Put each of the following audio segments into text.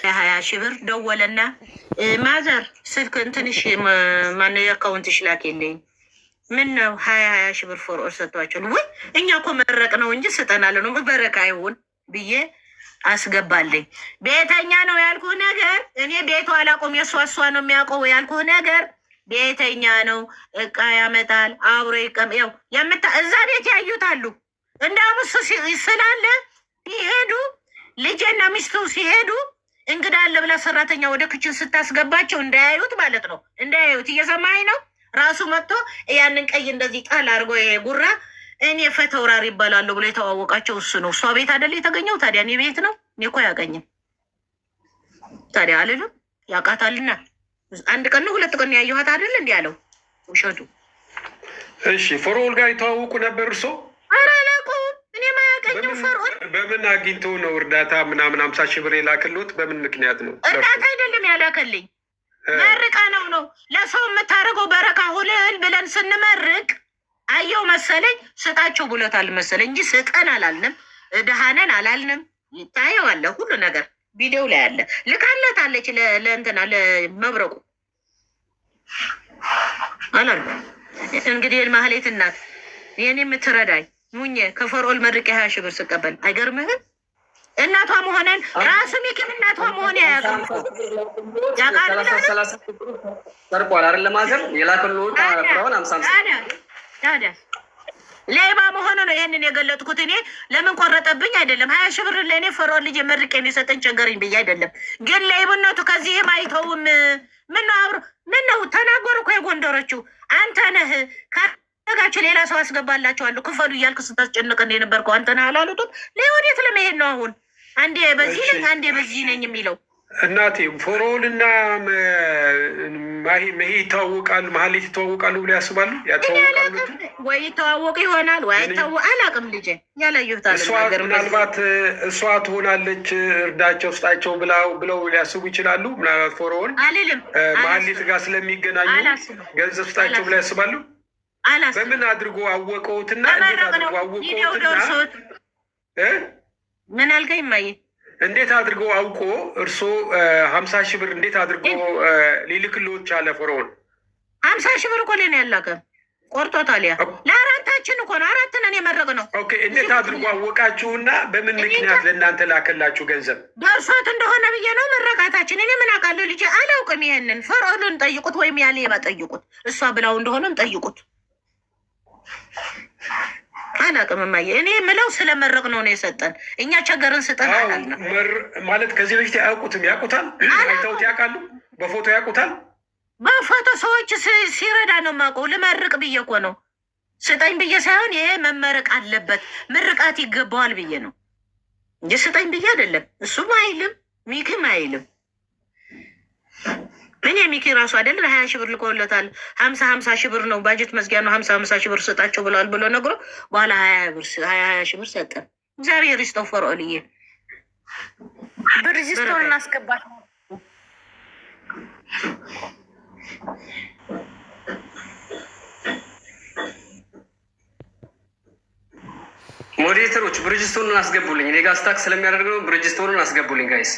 20,000 ብር ደወለና ማዘር ስልክ እንትንሽ ማነው የአካውንትሽ ላኪልኝ። ምን ነው 20,000 ብር ፎርኦል ሰጥቷቸው ወይ እኛ እኮ መረቅ ነው እንጂ ስጠናለ ነው በረካ ይሁን ብዬ አስገባልኝ። ቤተኛ ነው ያልኩህ ነገር እኔ ቤቱ አላቆም የሷ ነው የሚያውቀው ያልኩህ ነገር ቤተኛ ነው። እቃ ያመጣል አብሮ ይቀም ያው እዛ ቤት ያዩታሉ። እንዳውም እሱ ስላለ ሲሄዱ ልጄና ሚስቱ ሲሄዱ እንግዳ አለ ብላ ሰራተኛ ወደ ክችን ስታስገባቸው እንዳያዩት ማለት ነው። እንዳያዩት እየሰማኝ ነው። ራሱ መጥቶ ያንን ቀይ እንደዚህ ጣል አድርጎ ጉራ እኔ ፈተውራሪ ይባላሉ ብሎ የተዋወቃቸው እሱ ነው። እሷ ቤት አይደል የተገኘው? ታዲያ እኔ ቤት ነው። እኔ እኮ ያገኝም ታዲያ አልልም። ያውቃታልና አንድ ቀን ነው 2 ቀን ያየኋት አይደል እንዲህ ያለው ውሸቱ። እሺ ፈርዖን ጋር የተዋወቁ ነበር እርሶ? ኧረ አላውቀውም። እኔ ማያገኘው ፈርዖን በምን አግኝተው ነው እርዳታ ምናምን 50,000 ብር የላክልዎት? በምን ምክንያት ነው? እርዳታ አይደለም ያላከልኝ መርቃ ነው። ለሰው የምታደርገው በረካ ሁልል ብለን ስንመርቅ አየው መሰለኝ ስጣቸው ብሎታል መሰለኝ እንጂ ስጠን አላልንም። ድሃነን አላልንም። ይታየዋል ሁሉ ነገር ቪዲዮ ላይ አለ። ልካለታለች ለእንትና ለመብረቁ አላሉ። እንግዲህ ማህሌት እናት የኔ የምትረዳኝ ሙኜ ከፈርዖን መርቄ 20,000 ብር ስቀበል አይገርምህም? እናቷ መሆነን ራሱ ሚኪም እናቷ መሆን ያያቁም ሰርቋል አይደል? ለማዘር የላከልዎት ፍራውን 50 ታዲያ ሌባ መሆኑ ነው ይሄንን የገለጥኩት። እኔ ለምን ቆረጠብኝ አይደለም 20,000 ብር ለእኔ ፈርዖን ልጅ መርቄ የሰጠኝ ቸገረኝ ብዬ አይደለም። ግን ሌብነቱ ከዚህም አይተውም። ምነው አብሮ ምነው ተናገሩ እኮ የጎንደሮችው አንተ ነህ ካጋችሁ ሌላ ሰው አስገባላችኋለሁ ክፈሉ እያልክ ስታስጨንቅ የነበርከው አንተ ነህ አላሉትም? ለወዴት ለመሄድ ነው አሁን? አንዴ በዚህ ነኝ አንዴ በዚህ ነኝ የሚለው እናቴ ፈርዖን እና መሄ ይተዋወቃሉ፣ መሀሌት ይተዋወቃሉ ብሎ ያስባሉ? ያተዋወቃሉ ወይ ይተዋወቁ ይሆናል ወይ አይተዋወቁ አላውቅም። ልጄ ያላየሁታል። ምናልባት እሷ ትሆናለች እርዳቸው ስጣቸው ብለው ሊያስቡ ይችላሉ። ምናልባት ፈርዖን አልልም መሀሌት ጋር ስለሚገናኙ ገንዘብ ስጣቸው ብለው ያስባሉ። በምን አድርጎ አወቀውትና እንዴት አድርጎ አወቀውትና ምን አልከኝ ማየ እንዴት አድርጎ አውቆ እርሶ 50,000 ብር እንዴት አድርጎ ሊልክልዎት ቻለ? ፈርዖን 50,000 ብር እኮ ለኔ ያላከ ቆርጦታል። ያ ለአራታችን እኮ ነው፣ 4 ነን የመረቅነው። ኦኬ እንዴት አድርጎ አወቃችሁና በምን ምክንያት ለእናንተ ላከላችሁ ገንዘብ? ደርሶት እንደሆነ ብዬ ነው መረቃታችን። እኔ ምን አውቃለሁ ልጄ፣ አላውቅም። ይሄንን ፈርዖንን ጠይቁት ወይም ያለ ጠይቁት፣ እሷ ብላው እንደሆነም ጠይቁት። አላውቅም እማዬ፣ እኔ የምለው ስለመረቅ ነው የሰጠን። እኛ ቸገርን ስጠን አላልንም ማለት። ከዚህ በፊት አያውቁትም? ያውቁታል? አይተውት ያውቃሉ? በፎቶ ያውቁታል? በፎቶ ሰዎች ሲረዳ ነው የማውቀው። ልመርቅ ብዬ እኮ ነው ስጠኝ ብዬ ሳይሆን ይሄ መመረቅ አለበት ምርቃት ይገባዋል ብዬ ነው እንጂ ስጠኝ ብዬ አይደለም። እሱም አይልም ሚኪም አይልም። እኔ ሚኪ ራሱ አይደል 20,000 ብር ልኮለታል። 50,000 ብር ነው ባጀት መዝጊያ ነው 50,000 ብር ስጣቸው ብለዋል ብሎ ነግሮ በኋላ 20,000 ብር ሰጠን። እግዚአብሔር ይስጠው ፈርዖንዬ። ብርጅስቶን እናስገባል። ሞዴሬተሮች ብርጅስቶንን አስገቡልኝ። እኔ ጋር ስታክ ስለሚያደርግ ነው። ብርጅስቶንን አስገቡልኝ ጋይስ።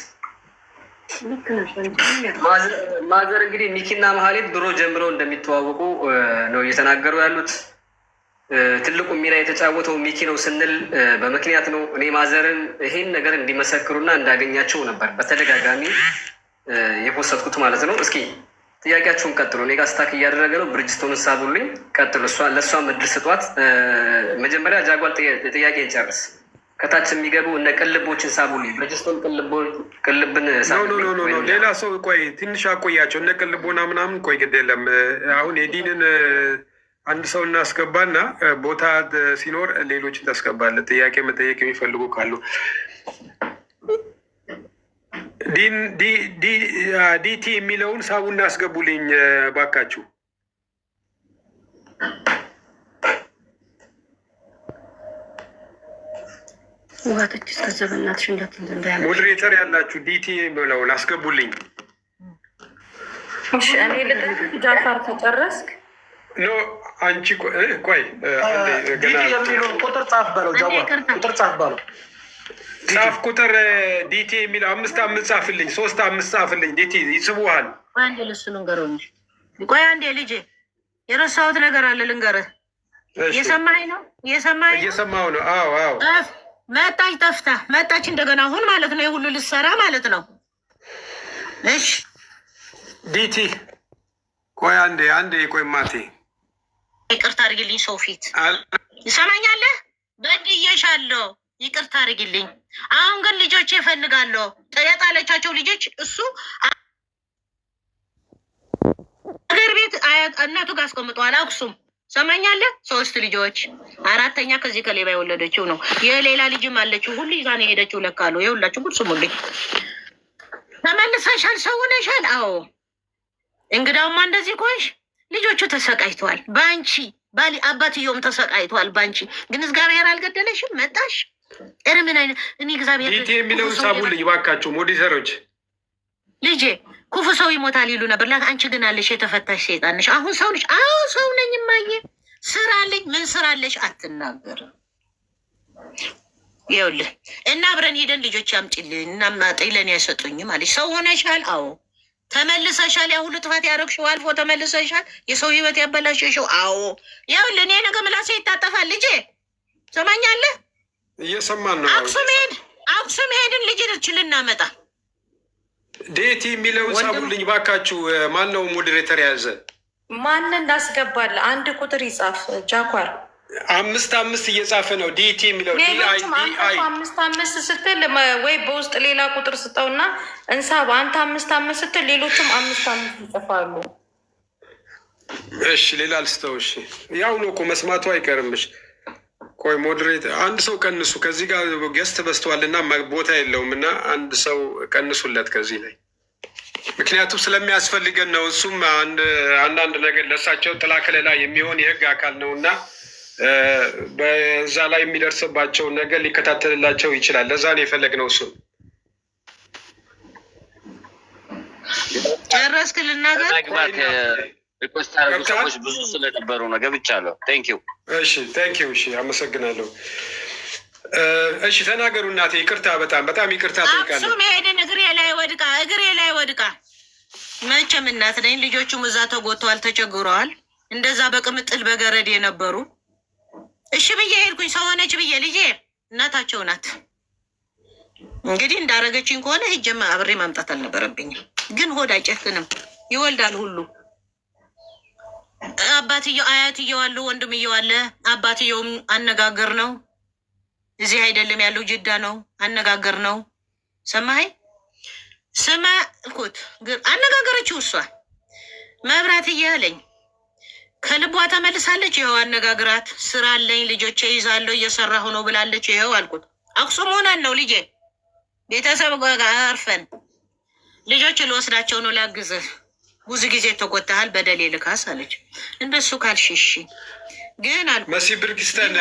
ማዘር እንግዲህ ሚኪና መሀሌት ድሮ ጀምረው እንደሚተዋወቁ ነው እየተናገሩ ያሉት። ትልቁ ሚና የተጫወተው ሚኪ ነው ስንል በምክንያት ነው። እኔ ማዘርን ይሄን ነገር እንዲመሰክሩና እንዳገኛቸው ነበር በተደጋጋሚ የፖሰትኩት ማለት ነው። እስኪ ጥያቄያችሁን ቀጥሉ። እኔ ጋር ስታክ እያደረገ ነው። ብርጅስቶን ሳቡልኝ ቀጥሉ። ለእሷ ምድር ስጧት። መጀመሪያ ጃጓል ጥያቄ ጨርስ። ከታች የሚገቡ እነ ቅልቦችን ሳቡልኝ። ብርጅስቶን ቅልብን ሌላ ሰው ቆይ ትንሽ አቆያቸው። እነ ቅልቦና ምናምን ቆይ ግድ የለም። አሁን የዲንን አንድ ሰው እናስገባና ቦታ ሲኖር ሌሎችን ታስገባለ። ጥያቄ መጠየቅ የሚፈልጉ ካሉ ዲቲ የሚለውን ሳቡ እናስገቡልኝ ባካችሁ። ውሃቶች እስከዘበናትሽ ሞዴሬተር ያላችሁ ዲቲ ብለውን አስገቡልኝ። እኔ ጃፋር ተጨረስክ? ኖ አንቺ ቆይ ዲቲ የሚለውን ቁጥር ጻፍ በለው። ቁጥር ጻፍ በለው። ጻፍ ቁጥር ዲቲ የሚለው 5 ጻፍልኝ፣ 3 ጻፍልኝ። ዲቲ ይስቡሃል። አንዴ ልሱ ልንገረው እንጂ ቆይ አንዴ ልጄ የረሳሁት ነገር አለ ልንገርህ። እየሰማኸኝ ነው? እየሰማሁ ነው። አዎ አዎ። መጣች ጠፍታ መጣች እንደገና አሁን ማለት ነው። የሁሉ ልትሰራ ማለት ነው። እሺ ዲቲ ቆይ አንዴ ቆይ ማቴ ይቅርታ አድርግልኝ። ሰው ፊት ይሰማኛለህ? በድዬሻለሁ፣ ይቅርታ አድርግልኝ። አሁን ግን ልጆች ይፈልጋለሁ። የጣለቻቸው ልጆች እሱ አገር ቤት እናቱ ጋር አስቀምጠዋል። አክሱም ሰማኛለህ? 3 ልጆች 4ተኛ ከዚህ ከሌባ የወለደችው ነው። የሌላ ልጅም አለችው። ሁሉ ይዛ ነው የሄደችው። ለካሉ የሁላችሁ ጉድ ስሙልኝ። ተመልሰሻል፣ ሰው ሆነሻል። አዎ እንግዳውማ እንደዚህ ኮንሽ። ልጆቹ ተሰቃይተዋል በአንቺ ባሊ፣ አባትየውም ተሰቃይተዋል በአንቺ። ግን እግዚአብሔር አልገደለሽም። መጣሽ ምን አይነት እኔ እግዚአብሔር ዲቲ የሚለውን ሳቡልኝ እባካችሁ ሞዲሰሮች። ልጄ ክፉ ሰው ይሞታል ይሉ ነበር። አንቺ ግን አለሽ የተፈታሽ ሴጣን ነሽ። አሁን ሰው ነሽ። አዎ ሰው ነኝ እማዬ። ስራ አለኝ። ምን ስራ አለሽ? አትናገርም። ይኸውልህ እና አብረን ሄደን ልጆች ያምጪልኝ እና ማጠኝ ለእኔ አይሰጡኝም አለሽ። ሰው ሆነሻል። አዎ ተመልሰሻል። ያ ሁሉ ጥፋት ያደረግሽው አልፎ ተመልሰሻል። የሰው ህይወት ያበላሸሽው። አዎ ይኸውልህ እኔ ነገ ምላሴ ይታጠፋል። ልጄ ሰማኛለህ? እየሰማን ነው። አክሱም ሄድን ልጅችን ልናመጣ ዴቲ የሚለውን ሳቡልኝ ባካችሁ። ማን ነው ሞዴሬተር የያዘ? ማን እንዳስገባል? አንድ ቁጥር ይጻፍ ጃኳር። 5 እየጻፈ ነው ዲቲ የሚለው። ሌሎችም 5 ስትል ወይ በውስጥ ሌላ ቁጥር ስጠውና እንሳብ። አንተ 5 ስትል ሌሎችም 5 ይጽፋሉ። እሺ ሌላ ልስተው። እሺ ያው ነው እኮ መስማቱ አይቀርምሽ። ቆይ ሞዴሬተር አንድ ሰው ቀንሱ። ከዚህ ጋር ገስት በስተዋል እና ቦታ የለውም እና አንድ ሰው ቀንሱለት ከዚህ ላይ፣ ምክንያቱም ስለሚያስፈልገን ነው። እሱም አንዳንድ ነገር ለእሳቸው ጥላ ከለላ የሚሆን የህግ አካል ነው እና በዛ ላይ የሚደርስባቸውን ነገር ሊከታተልላቸው ይችላል። ለዛ ነው የፈለግነው። እሱም ጨረስክ? ልናገር ሪኮስት ያደረጉ ሰዎች ብዙ ስለነበሩ ነው ገብቻለሁ። ቴንኪው። እሺ ቴንኪው። እሺ አመሰግናለሁ። እሺ ተናገሩ እናቴ። ይቅርታ፣ በጣም ይቅርታ ጠይቃለሁ። አክሱም ሄድን። እግሬ ላይ ወድቃ መቼም እናት ነኝ። ልጆቹም እዛ ተጎተዋል፣ ተቸግረዋል። እንደዛ በቅምጥል በገረድ የነበሩ እሺ ብዬ ሄድኩኝ። ሰው ሆነች ብዬ ልጄ እናታቸው ናት። እንግዲህ እንዳረገችኝ ከሆነ ሂጅማ አብሬ ማምጣት አልነበረብኝም። ግን ሆድ አይጨክንም፣ ይወልዳል ሁሉ። አባትየው አያትየው አሉ፣ ወንድምየው አለ። አባትየውም አነጋገር ነው። እዚህ አይደለም ያለው ጅዳ ነው። አነጋገር ነው። ሰማኸኝ? ስማ እኮት አነጋገረችው። እሷ መብራት እያለኝ ከልቧ ተመልሳለች። ይኸው አነጋግራት። ስራ አለኝ ልጆቼ ይዛለሁ እየሰራሁ ነው ብላለች። ይኸው አልኩት። አክሱም ሆነን ነው ልጄ ቤተሰብ ጋር አርፈን ልጆች ልወስዳቸው ነው ላግዝህ። ብዙ ጊዜ ተጎተሃል፣ በደሌ ልካስ አለች። እንደሱ ካልሽሽ ግን አልኩ። መሲ ብርክስተን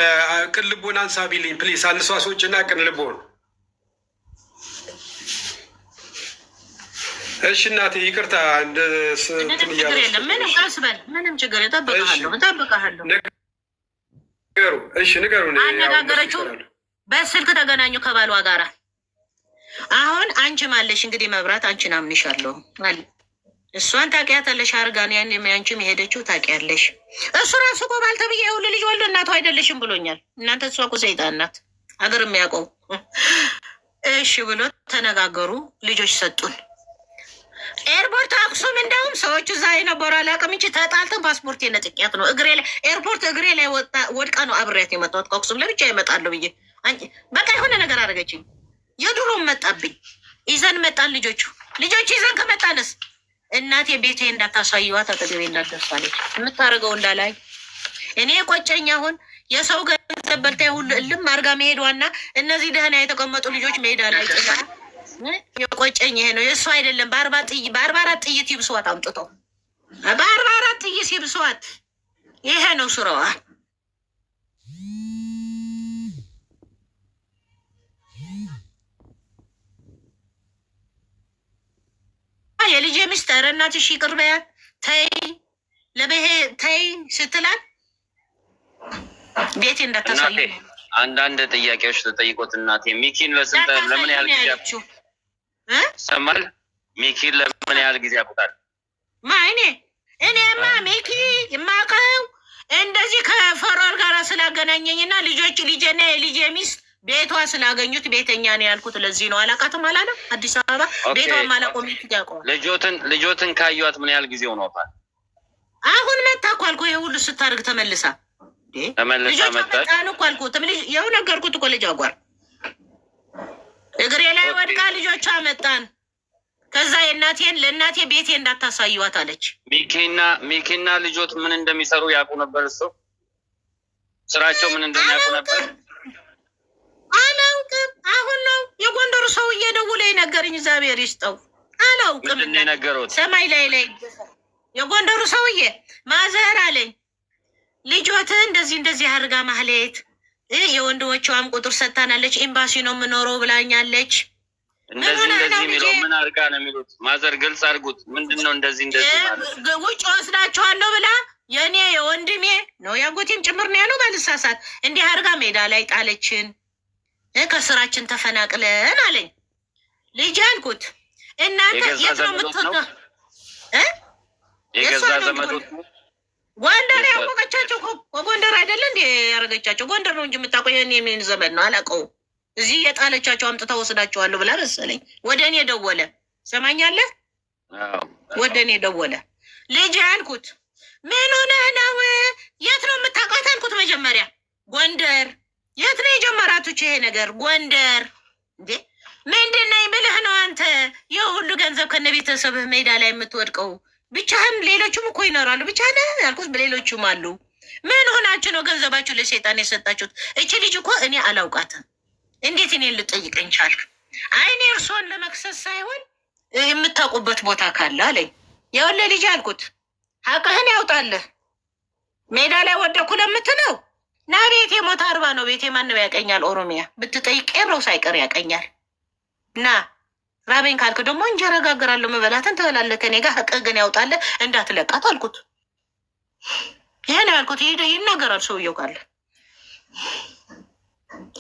ቅልቦን አንሳቢልኝ ፕሊስ። አንሷሶች እና ቅልቦን። እሺ እናቴ ይቅርታ። ችግር የለም። ምንም ቀስ በል። ምንም ችግር እጠብቅሃለሁ። ንገሩ። እሺ ንገሩ። አነጋገረችው። በስልክ ተገናኙ ከባሏ ጋራ። አሁን አንቺ ማለሽ እንግዲህ መብራት አንቺን አምንሻለሁ አለ። እሷን ታውቂያታለሽ። አርጋን ያን የሚያንቺም የሄደችው ታውቂያለሽ። እሱ ራሱ እኮ ባልተብዬ ሁሉ ልጅ ወልዶ እናቱ አይደለሽም ብሎኛል። እናንተ እሷ እኮ ሰይጣን ናት፣ አገር የሚያውቀው። እሺ ብሎ ተነጋገሩ። ልጆች ሰጡን። ኤርፖርት አክሱም እንደውም ሰዎቹ እዛ የነበሩ አላውቅም እንጂ ተጣልተን ፓስፖርት የነጥቂያት ነው። እግሬ ላይ ኤርፖርት እግሬ ላይ ወድቃ ነው አብሬያት የመጣሁት ከአክሱም። ለብቻ ይመጣለሁ ብዬ በቃ የሆነ ነገር አደረገችኝ። የድሮም መጣብኝ። ይዘን መጣን። ልጆች ይዘን ከመጣንስ እናቴ ቤቴ እንዳታሳይዋት አጠገቤ እንዳትደርሳለች። የምታደርገው እንዳላይ እኔ ቆጨኝ። አሁን የሰው ገንዘብ በልታ ሁሉ እልም አድርጋ መሄዷና እነዚህ ደህና የተቀመጡ ልጆች ሜዳ ላይ ጥላ የቆጨኝ ይሄ ነው። የእሱ አይደለም። በ44 ጥይት ይብሷት አምጥተው በ44 ጥይት ይብሷት። ይሄ ነው ስራዋ። የልጄ ሚስት ኧረ እናትሽ ይቅር በያት ተይ ለበሄ ተይ ስትላት ቤቴ እንዳታሳይ አንዳንድ ጥያቄዎች ተጠይቆት እናቴ ሚኪን ለስንት ለምን ያህል ጊዜ ሰማል? ሚኪን ለምን ያህል ጊዜ ያውቁታል? እኔማ ሚኪ የማውቀው እንደዚህ ከፈሮር ጋር ስላገናኘኝና ልጄና የልጄ ሚስት ቤቷ ስላገኙት ቤተኛ ነው ያልኩት። ለዚህ ነው አላውቃትም አላለም። አዲስ አበባ ቤቷን ማላውቀው ሚኪ ያውቀዋል። ልጆትን ካዩት ምን ያህል ጊዜ ሆኖታል? አሁን መጣ እኮ አልኩህ። ይሄ ሁሉ ስታደርግ ተመልሳ መጣች እኮ አልኩህ። ይኸው ነገርኩት እኮ ልጅ አጓር እግሬ ላይ ወድቃ ልጆቿ መጣን። ከዛ ለእናቴ ቤቴ እንዳታሳዩዋት አለች። ሚኪና ልጆት ምን እንደሚሰሩ ያውቁ ነበር? እሱ ስራቸው ምን እንደሚያውቁ ነበር? አላውቅም። አሁን ነው የጎንደሩ ሰውዬ ደውሎ የነገረኝ። እግዚአብሔር ይስጠው። አላውቅም። ሰማይ ላይ የጎንደሩ ሰውዬ ማዘር አለኝ ልጆት እንደዚህ አድርጋ ማህሌት የወንድሞቿም ቁጥር ሰጥታናለች። ኤምባሲ ነው የምኖረው ብላኛለች። እንደዚህ የሚለው ምን አድርጋ ነው የሚሉት? ማዘር ግልጽ አድርጉት። ምንድን ነው እንደዚህ ማለት? ውጭ ወስዳቸዋለሁ ብላ የእኔ የወንድሜ ነው ያጎቴም ጭምር ነው ያለው ባልሳሳት እንዲህ አድርጋ ሜዳ ላይ ጣለችን። ከስራችን ተፈናቅለን አለኝ። ልጅ አልኩት እናንተ የት ነው የምትወጣው? የገዛ ዘመዶች ጎንደር ያወቀቻቸው ጎንደር አይደለ እንዴ ያደረገቻቸው? ጎንደር ነው እንጂ የምታውቀው የኔ ምን ዘመድ ነው አላውቀውም። እዚህ የጣለቻቸው አምጥታ ወስዳቸዋለሁ ብላ መሰለኝ። ወደ እኔ ደወለ። ሰማኛለህ? ወደ እኔ ደወለ። ልጅ አልኩት ምን ሆነህ ነው? የት ነው የምታውቃት አልኩት። መጀመሪያ ጎንደር። የት ነው የጀመራቶች ይሄ ነገር? ጎንደር። እንዴ ምንድን ነኝ ብለህ ነው አንተ የሁሉ ገንዘብ ከነ ቤተሰብህ ሜዳ ላይ የምትወድቀው? ብቻህን ሌሎቹም እኮ ይኖራሉ። ብቻህን ያልኩት ሌሎቹም አሉ። ምን ሆናችሁ ነው ገንዘባችሁ ለሴጣን የሰጣችሁት? እቺ ልጅ እኮ እኔ አላውቃትም። እንዴት እኔን ልጠይቀኝ ቻልክ? አይኔ እርሶን ለመክሰስ ሳይሆን የምታውቁበት ቦታ ካለ አለኝ። የወለ ልጅ አልኩት ሀቅህን ያውጣልህ። ሜዳ ላይ ወደኩ ለምትለው ና ቤቴ ሞት 40 ነው ቤቴ። ማንም ያቀኛል። ኦሮሚያ ብትጠይቅ ቄሮው ሳይቀር ያቀኛል። እና ራቤን ካልክ ደግሞ እንጀራ ጋግራለሁ። መበላትን ትበላለህ ከኔ ጋር። ሀቅህ ግን ያውጣልህ እንዳትለቃት አልኩት። ይሄን ያልኩት ይናገራል ሰውየው ካለ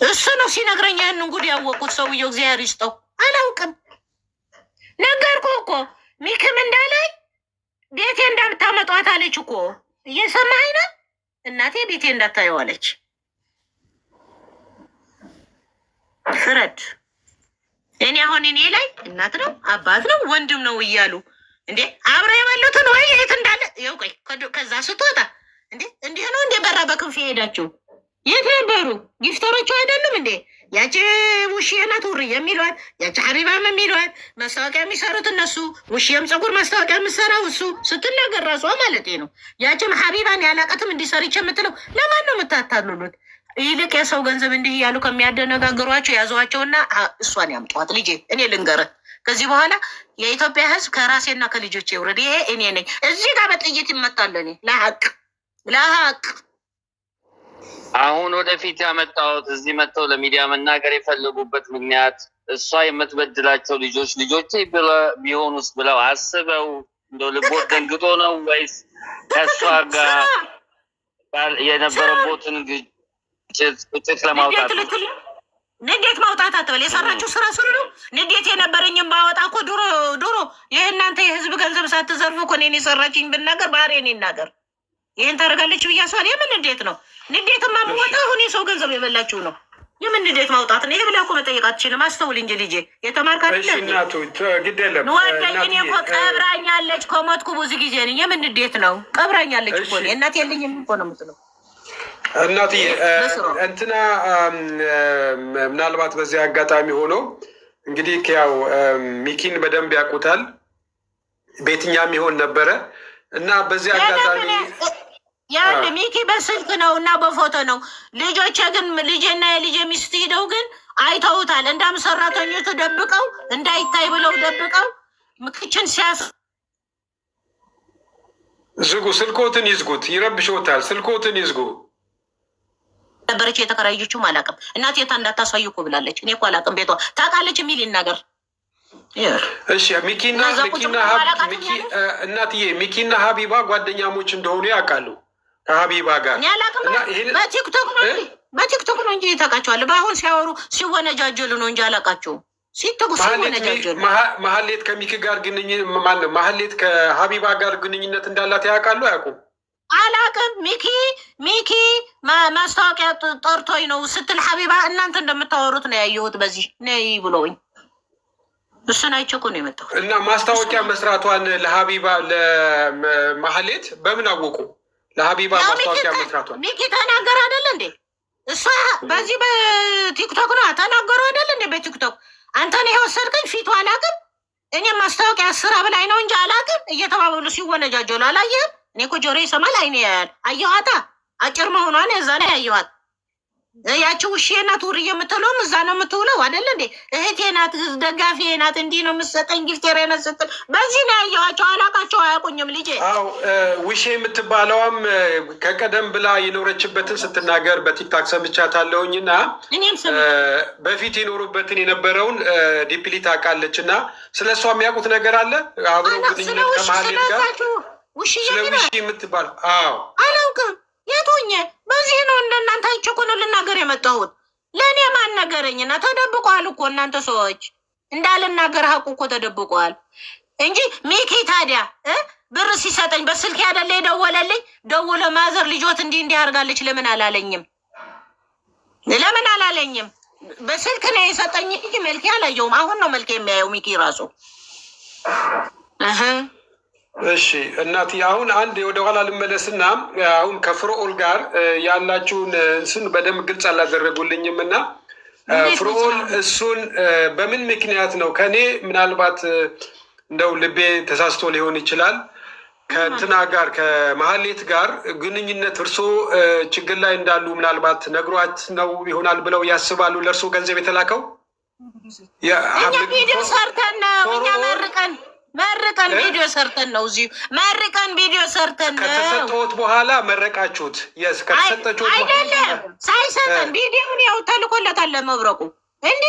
እሱ ነው ሲነግረኝ ያንን ጉድ ያወቁት ሰውየው። እግዚአብሔር ይስጠው። አላውቅም። ነገርኩህ እኮ ሚክም እንዳላይ ቤቴ እንዳምታመጧት አለች እኮ። እየሰማኸኝ ነው? እናቴ ቤቴ እንዳታየው አለች። ፍረድ። እኔ አሁን እኔ ላይ እናት ነው አባት ነው ወንድም ነው እያሉ እንዴ አብረው የበሉትን ወይ የት እንዳለ ይኸው። ቆይ ከዛ ስትወጣ እንዲህ ነው እንዴ በራ በክንፍ የሄዳችሁ? የት ነበሩ? ጊፍተሮቹ አይደሉም እንዴ? ያቺ ውሽዬና ቱሪ የሚሏት ያቺ ሀቢባም የሚሏት ማስታወቂያ የሚሰሩት እነሱ። ውሽዬም ፀጉር ማስታወቂያ የምሰራው እሱ ስትናገር ራሷ ማለት ነው። ያችም ሀቢባን ያላቀትም እንዲሰርች የምትለው ለማን ነው የምታታልሉት? ይልቅ የሰው ገንዘብ እንዲህ እያሉ ከሚያደነጋግሯቸው ያዘዋቸውና እሷን ያምጧት። ልጄ እኔ ልንገርህ ከዚህ በኋላ የኢትዮጵያ ሕዝብ ከራሴና ከልጆቼ ይውረድ። ይሄ እኔ ነኝ። እዚህ ጋር በጥይት ይመጣል። እኔ ለሀቅ አሁን ወደፊት ያመጣሁት እዚህ መጥተው ለሚዲያ መናገር የፈለጉበት ምክንያት እሷ የምትበድላቸው ልጆቼ ቢሆኑስ ብለው አስበው እንደው ልቦት ደንግጦ ነው ወይስ ከእሷ ጋር የነበረቦትን ግጭት ለማውጣት? ንዴት ማውጣት አትበል። የሰራችው ስራ ስሩ ነው። ንዴት የነበረኝም ባወጣ እኮ ድሮ ይህ እናንተ የህዝብ ገንዘብ ሳትዘርፉ እኮ እኔን የሰራችኝ ብናገር ባህሬን ይናገር። ይህን ታደርጋለች ብያሷል። የምን ንዴት ነው? ንዴትማ የምወጣ አሁን የሰው ገንዘብ የበላችሁ ነው። የምን ንዴት ማውጣት ነው? ይህ ብላ እኮ መጠየቅ አትችልም። አስተውል እንጂ ልጄ። የተማርክ አይደለ? ወደኝ እኮ ቀብራኛለች። ከሞትኩ ብዙ ጊዜ ነኝ። የምን ንዴት ነው? ቀብራኛለች እኮ እናት የለኝም እኮ ነው የምትለው እናትዬ። እንትና ምናልባት በዚህ አጋጣሚ ሆኖ እንግዲህ ያው ሚኪን በደንብ ያውቁታል። በየትኛም ይሆን ነበረ እና በዚህ አጋጣሚ ያን ሚኪ በስልክ ነው እና በፎቶ ነው። ልጆቼ ግን ልጄና የልጄ ሚስት ሂደው ግን አይተውታል። እንዳም ሰራተኞቹ ደብቀው እንዳይታይ ብለው ደብቀው ምክችን ዝጉ። ስልኮትን ይዝጉት፣ ይረብሾታል። ስልኮትን ይዝጉ። ነበረች የተከራየችውም አላውቅም። እናት የታ እንዳታሳዩ እኮ ብላለች። እኔ እኮ አላውቅም። ቤቷ ታውቃለች የሚል ይናገር። እሺ እናትዬ ሚኪና ሀቢባ ጓደኛሞች እንደሆኑ ያውቃሉ። ከሀቢባ ጋር በቲክቶክ ነው በቲክቶክ ነው እንጂ ታውቃቸዋለህ። በአሁን ሲያወሩ ሲወነጃጀሉ ነው እንጂ አላውቃቸውም። ሲወነጃጀሉ ማህሌት ከሚኪ ጋር ማነው ማህሌት ከሀቢባ ጋር ግንኙነት እንዳላት ያውቃሉ አያውቁም? አላውቅም። ሚኪ ማስታወቂያ ጠርቶኝ ነው ስትል ሀቢባ እናንተ እንደምታወሩት ነው ያየሁት። በዚህ ነይ ብሎኝ እሱን አይቼ እኮ ነው የመጣሁት። እና ማስታወቂያ መስራቷን ለሀቢባ ለማህሌት በምን አወቁ? ለሀቢባ ማስታወቂያ መስራቷን ሚኪ ተናገር አይደል እንዴ? እሷ በዚህ በቲክቶክ ነው ተናገሩ አይደል እንዴ? በቲክቶክ አንተን ይሄ ወሰድከኝ ፊቱ አላውቅም። እኔ ማስታወቂያ ስራ ብላኝ ነው እንጂ አላውቅም። እየተባበሉ ሲወነጃጀሉ አላየህም? እኔ እኮ ጆሮ ይሰማል አይኔ ያያል። አየኋታ አጭር መሆኗን የዛ ላይ አየኋት። ያቺ ውሼ ናት ውርዬ የምትለውም እዛ ነው የምትውለው አይደለ እንዴ? እህቴ ናት፣ ደጋፊ ናት፣ እንዲህ ነው የምትሰጠኝ ጊፍቴር ናት ስትል በዚህ ነው ያየኋቸው። አላውቃቸው፣ አያውቁኝም ልጄ። አዎ ውሼ የምትባለዋም ከቀደም ብላ የኖረችበትን ስትናገር በቲክታክ ሰምቻታለሁኝ እና በፊት የኖሩበትን የነበረውን ዲፕሊ ታውቃለች እና ስለ እሷ የሚያውቁት ነገር አለ አብረው ግንኙነት ከማህሌት ጋር ስለ ውሼ የምትባል አላውቅም። የቶኘ በዚህ ነው እንደናንተ አይቼ ነው ልናገር የመጣሁት። ለእኔ ማን ነገረኝና? ተደብቋል እኮ እናንተ ሰዎች እንዳልናገር ሀቁ እኮ ተደብቋል እንጂ ሚኪ ታዲያ ብር ሲሰጠኝ በስልክ ያደለ የደወለልኝ ደውሎ ማዘር ልጆት እንዲህ አድርጋለች ለምን አላለኝም? ለምን አላለኝም? በስልክ ነው የሰጠኝ እንጂ መልኬ አላየውም። አሁን ነው መልኬ የሚያየው ሚኪ ራሱ። እሺ እናቴ አሁን አንድ ወደኋላ ልመለስና አሁን ከፍርኦል ጋር ያላችሁን እንስን በደንብ ግልጽ አላደረጉልኝም እና ፍርኦል እሱን በምን ምክንያት ነው ከኔ ምናልባት እንደው ልቤ ተሳስቶ ሊሆን ይችላል ከእንትና ጋር ከማህሌት ጋር ግንኙነት እርሶ ችግር ላይ እንዳሉ ምናልባት ነግሯት ነው ይሆናል ብለው ያስባሉ? ለእርሶ ገንዘብ የተላከው እኛ ቪዲዮ ሰርተን ነው እኛ መርቀን ቪዲዮ ሰርተን ነው እዚሁ መርቀን ቪዲዮ ሰርተን ነው። ከተሰጠሁት በኋላ መረቃችሁት? የስ ከተሰጠችሁት አይደለም ሳይሰጠን ቪዲዮውን ያው ተልኮለታል ለመብረቁ እንዴ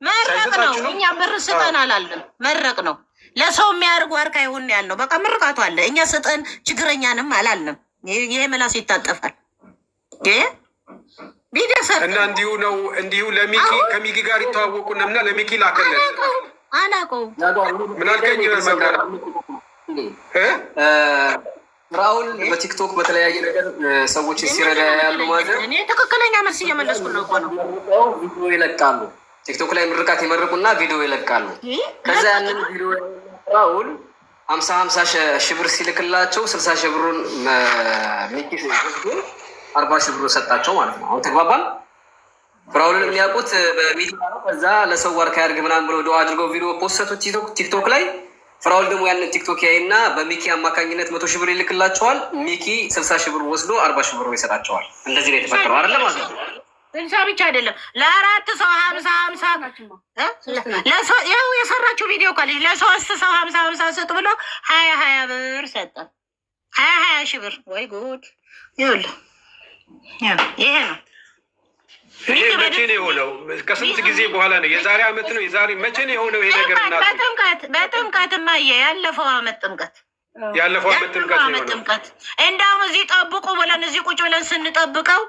መረቅ ነው። እኛ ብር ስጠን አላለም፣ መረቅ ነው። ለሰው የሚያርጉ አርካ ይሁን ያልነው በቃ ምርቃቱ አለ። እኛ ስጠን ችግረኛንም አላልንም። ይሄ ምላስ ይታጠፋል ቪዲዮ ሰርተን እና እንዲሁ ለሚኪ ከሚኪ ጋር ይተዋወቁና እና ለሚኪ ላከለን አላውቀውም። ምን አልከኝ? ፍራኦል በቲክቶክ በተለያየ ነገር ሰዎች ሲረዳ ያሉ ማለት እኔ ትክክለኛ መልስ እየመለስኩ ነው እኮ ነው። ቪዲዮ ይለቃሉ ቲክቶክ ላይ ምርቃት ይመርቁና ቪዲዮ ይለቃሉ። ከዛ ያንን ቪዲዮ ፍራኦል 50 ሺህ ብር ሲልክላቸው 60 ሺህ ብሩን ሚኪ 40 ሺህ ብሩን ሰጣቸው ማለት ነው። አሁን ተግባባን። ፍራኦልን የሚያውቁት በሚዲያ ነው። ከዛ ለሰው ዋርካ ያድርግ ምናምን ብሎ ዶ አድርገው ቪዲዮ ፖስተቱ ቲክቶክ ላይ። ፍራኦል ደግሞ ያንን ቲክቶክ ያይና በሚኪ አማካኝነት 100 ሺህ ብር ይልክላቸዋል። ሚኪ 60 ሺህ ብር ወስዶ 40 ሺህ ብር ይሰጣቸዋል። እንደዚህ ነው የተፈጠረው አይደለም ማለት ነው። እንሳ ብቻ አይደለም ለአራት ሰው 50 ለሰው ያው የሰራችው ቪዲዮ ካለ ለሶስት ሰው 50 ስጥ ብሎ 20 ብር ሰጠ። 20 ሺህ ብር ወይ ጉድ! ይኸውልህ ይሄ ነው። ይሄ መቼ ነው የሆነው? ከስንት ጊዜ በኋላ ነው? የዛሬ አመት ነው? የዛሬ መቼ ነው የሆነው ይሄ ነገር? በጥምቀትማ ያለፈው አመት ጥምቀት ጥምቀት እንደውም እዚህ ጠብቁ ብለን እዚህ ቁጭ ብለን ስንጠብቀው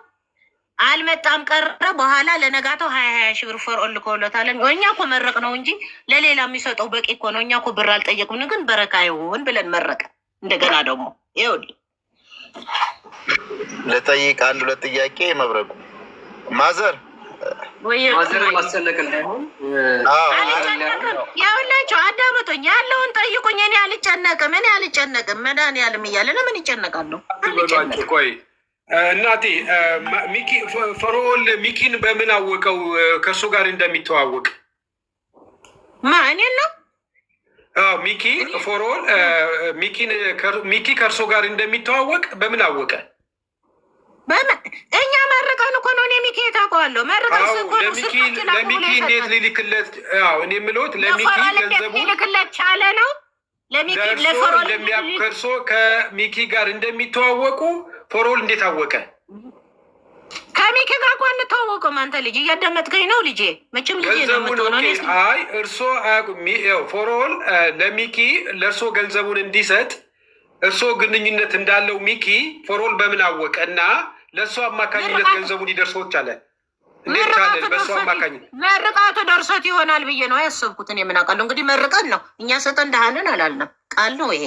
አልመጣም ቀረ። በኋላ ለነጋታው 20 ሺህ ብር ፍርኦል ልኮለታል። እኛ እኮ መረቅ ነው እንጂ ለሌላ የሚሰጠው በቂ እኮ ነው። እኛ እኮ ብር አልጠየቅም፣ ግን በረካ ይሁን ብለን መረቀ። እንደገና ደግሞ ይኸውልህ ለጠይቅ አንድ ሁለት ጥያቄ መብረቁ ማዘር ማስጨነቅ እንዳይሆን ያውላቸው አዳመጦኝ ያለውን ጠይቁኝ። እኔ አልጨነቅም መድኃኒዓለም እያለ ለምን ይጨነቃለሁ? ቆይ እናቴ ፍርኦል ሚኪን በምን አወቀው ከእሱ ጋር እንደሚተዋወቅ? እኔን ነው ሚኪ ፍርኦል ሚኪ ከእርሶ ጋር እንደሚተዋወቅ በምን አወቀ? እኛ መርቀን እኮ ነው። እኔ ሚኪ ታውቀዋለሁ። ለሚኪ እንዴት ሊልክለት? እኔ የምልዎት ለሚኪ ገንዘቡ ሊልክለት ቻለ ነው። ከእርሶ ከሚኪ ጋር እንደሚተዋወቁ ፍርኦል እንዴት አወቀ? ከሚኪ ጋር እኮ እንተዋወቅም። አንተ ልጅ እያዳመጥከኝ ነው ልጄ? መቼም ልጄ ነው የምትሆነው። አይ እርሶ ፍርኦል ለሚኪ ለእርሶ ገንዘቡን እንዲሰጥ እርሶ ግንኙነት እንዳለው ሚኪ ፍርኦል በምን አወቀ? እና ለእሱ አማካኝነት ገንዘቡ ሊደርሰው ቻለ? እንዴት ቻለ? በእሱ አማካኝነት መርቃቱ ደርሶት ይሆናል ብዬ ነው ያሰብኩት። እኔ ምን አውቃለሁ? እንግዲህ መርቀን ነው እኛ ሰጠን ደሃንን አላልንም። ቃል ነው ይሄ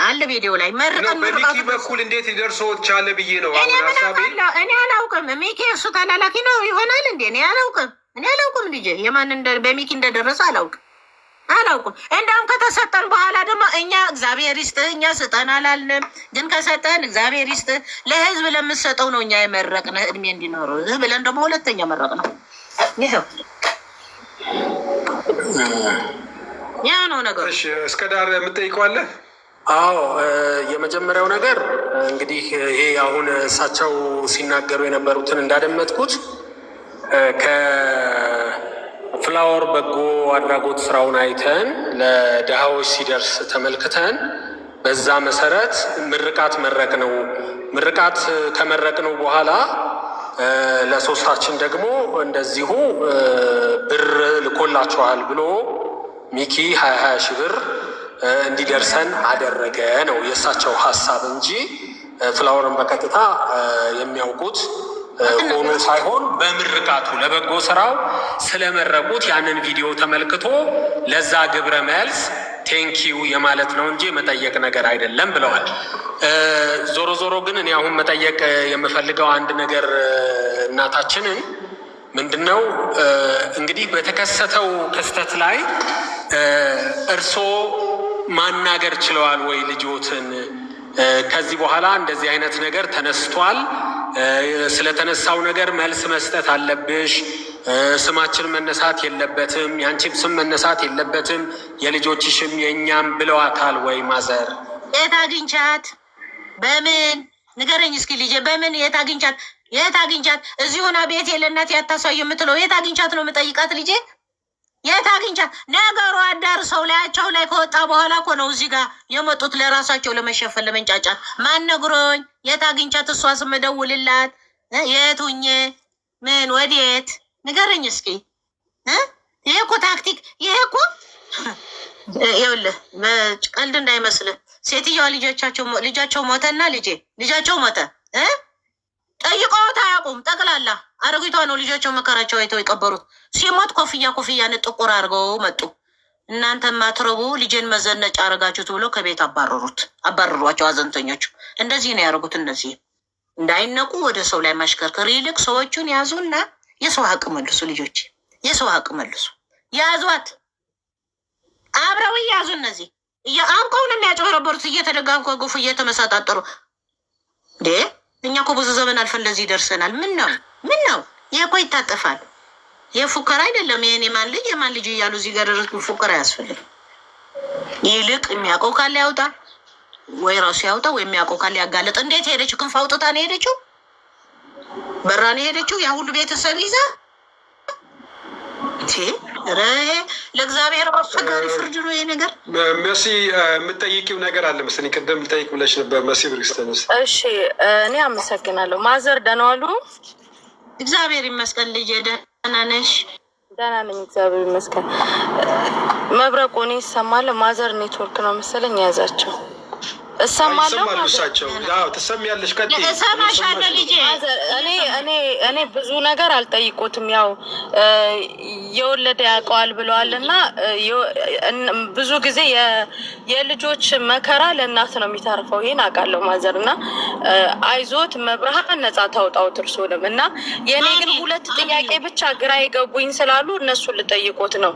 አለ ቪዲዮ ላይ መርቀን። በሚኪ በኩል እንዴት ሊደርሰው ቻለ ብዬ ነው አሁን ሀሳቤ። እኔ አላውቅም። ሚኪ እሱ ተላላኪ ነው ይሆናል እንዴ? እኔ አላውቅም ልጄ የማን በሚኪ እንደደረሰ አላውቅም። እንደውም ከተሰጠን በኋላ ደግሞ እኛ እግዚአብሔር ይስጥ እኛ ስጠን አላልንም። ግን ከሰጠን እግዚአብሔር ይስጥ ለህዝብ ለምሰጠው ነው እኛ የመረቅነ እድሜ እንዲኖሩ ብለን ደግሞ ሁለተኛ መረቅ ነው። ይኸው ያ ነው ነገሩ። እስከ ዳር የምጠይቀዋለን። አዎ የመጀመሪያው ነገር እንግዲህ ይሄ አሁን እሳቸው ሲናገሩ የነበሩትን እንዳደመጥኩት ፍላወር በጎ አድራጎት ስራውን አይተን ለድሃዎች ሲደርስ ተመልክተን በዛ መሰረት ምርቃት መረቅ ነው። ምርቃት ከመረቅ ነው በኋላ ለሶስታችን ደግሞ እንደዚሁ ብር ልኮላችኋል ብሎ ሚኪ 20 ሺህ ብር እንዲደርሰን አደረገ ነው የእሳቸው ሀሳብ እንጂ ፍላወርን በቀጥታ የሚያውቁት ሆኖ ሳይሆን በምርቃቱ ለበጎ ስራው ስለመረቁት ያንን ቪዲዮ ተመልክቶ ለዛ ግብረ መልስ ቴንኪው የማለት ነው እንጂ መጠየቅ ነገር አይደለም ብለዋል። ዞሮ ዞሮ ግን እኔ አሁን መጠየቅ የምፈልገው አንድ ነገር እናታችንን ምንድነው እንግዲህ በተከሰተው ክስተት ላይ እርስዎ ማናገር ችለዋል ወይ ልጆትን? ከዚህ በኋላ እንደዚህ አይነት ነገር ተነስቷል፣ ስለተነሳው ነገር መልስ መስጠት አለብሽ፣ ስማችን መነሳት የለበትም፣ ያንቺም ስም መነሳት የለበትም፣ የልጆችሽም የእኛም ብለዋታል ወይ ማዘር? የት አግኝቻት? በምን ንገረኝ እስኪ ልጄ፣ በምን የት አግኝቻት? እዚህ ሆና ቤት የለናት ያታሳዩ የምትለው የት አግኝቻት ነው የምጠይቃት ልጄ? የት አግኝቻት? ነገሩ አዳርሰው ላያቸው ላይ ከወጣ በኋላ እኮ ነው እዚህ ጋር የመጡት ለራሳቸው ለመሸፈን ለመንጫጫት። ማን ነግሮኝ? የት አግኝቻት? እሷ ስም ደውልላት። የት ሁኜ ምን ወዴት ንገረኝ እስኪ። ይሄ እኮ ታክቲክ፣ ይሄ እኮ ይኸውልህ ቀልድ እንዳይመስልህ። ሴትዮዋ ልጃቸው ሞተና ልጃቸው ሞተ ጠይቀውት አያውቁም። ጠቅላላ አረጊቷ ነው ልጆቸው መከራቸው አይተው የቀበሩት። ሲሞት ኮፍያን ጥቁር አድርገው መጡ። እናንተ ማትረቡ ልጅን መዘነጫ አረጋችሁት ብሎ ከቤት አባረሯቸው። አዘንተኞቹ እንደዚህ ነው ያደረጉት። እነዚህ እንዳይነቁ ወደ ሰው ላይ ማሽከርከር ይልቅ ሰዎቹን ያዙና የሰው ሀቅ መልሱ። ልጆች የሰው ሀቅ መልሱ። ያዟት፣ አብረው ያዙ። እነዚህ አውቀው ነው የሚያጭበረበሩት፣ እየተደጋገፉ እየተመሳጣጠሩ እንዴ። እኛ እኮ ብዙ ዘመን አልፈን ለዚህ ደርሰናል። ምን ነው ይሄ እኮ ይታጠፋል። የፉከራ አይደለም። ይሄን የማን ልጅ እያሉ እዚህ ጋር ደረስ ፉከራ አያስፈልግም። ይልቅ የሚያውቀው ካለ ያውጣ፣ ወይ ራሱ ያውጣ፣ ወይ የሚያውቀው ካለ ያጋለጥ። እንዴት ሄደችው? ክንፍ አውጥታ ነው ሄደችው፣ በራ ነው ሄደችው። ያ ሁሉ ቤተሰብ ይዛ ለእግዚአብሔር አስቸጋሪ ፍርድ ነው ይሄ ነገር። መሲ የምጠይቂው ነገር አለ መሰለኝ፣ ቅድም ልጠይቅ ብለሽ ነበር መሲ ብሪክስተንስ። እሺ እኔ አመሰግናለሁ። ማዘር ደህና ዋሉ? እግዚአብሔር ይመስገን ልጄ፣ ደህና ነሽ? ደህና ነኝ እግዚአብሔር ይመስገን። መብረቁ እኔ ይሰማል። ማዘር ኔትወርክ ነው መሰለኝ የያዛቸው። እሰማለሁ። እሳቸው ትሰሚያለሽ? እሰማሻለሁ ልጄ። እኔ ብዙ ነገር አልጠይቁትም፣ ያው የወለደ ያውቀዋል ብለዋል እና ብዙ ጊዜ የልጆች መከራ ለእናት ነው የሚታርፈው። ይሄን አውቃለሁ ማዘር እና አይዞት መብርሃን ነጻ ታውጣውት እርስዎንም እና የእኔ ግን ሁለት ጥያቄ ብቻ ግራ የገቡኝ ስላሉ እነሱን ልጠይቁት ነው።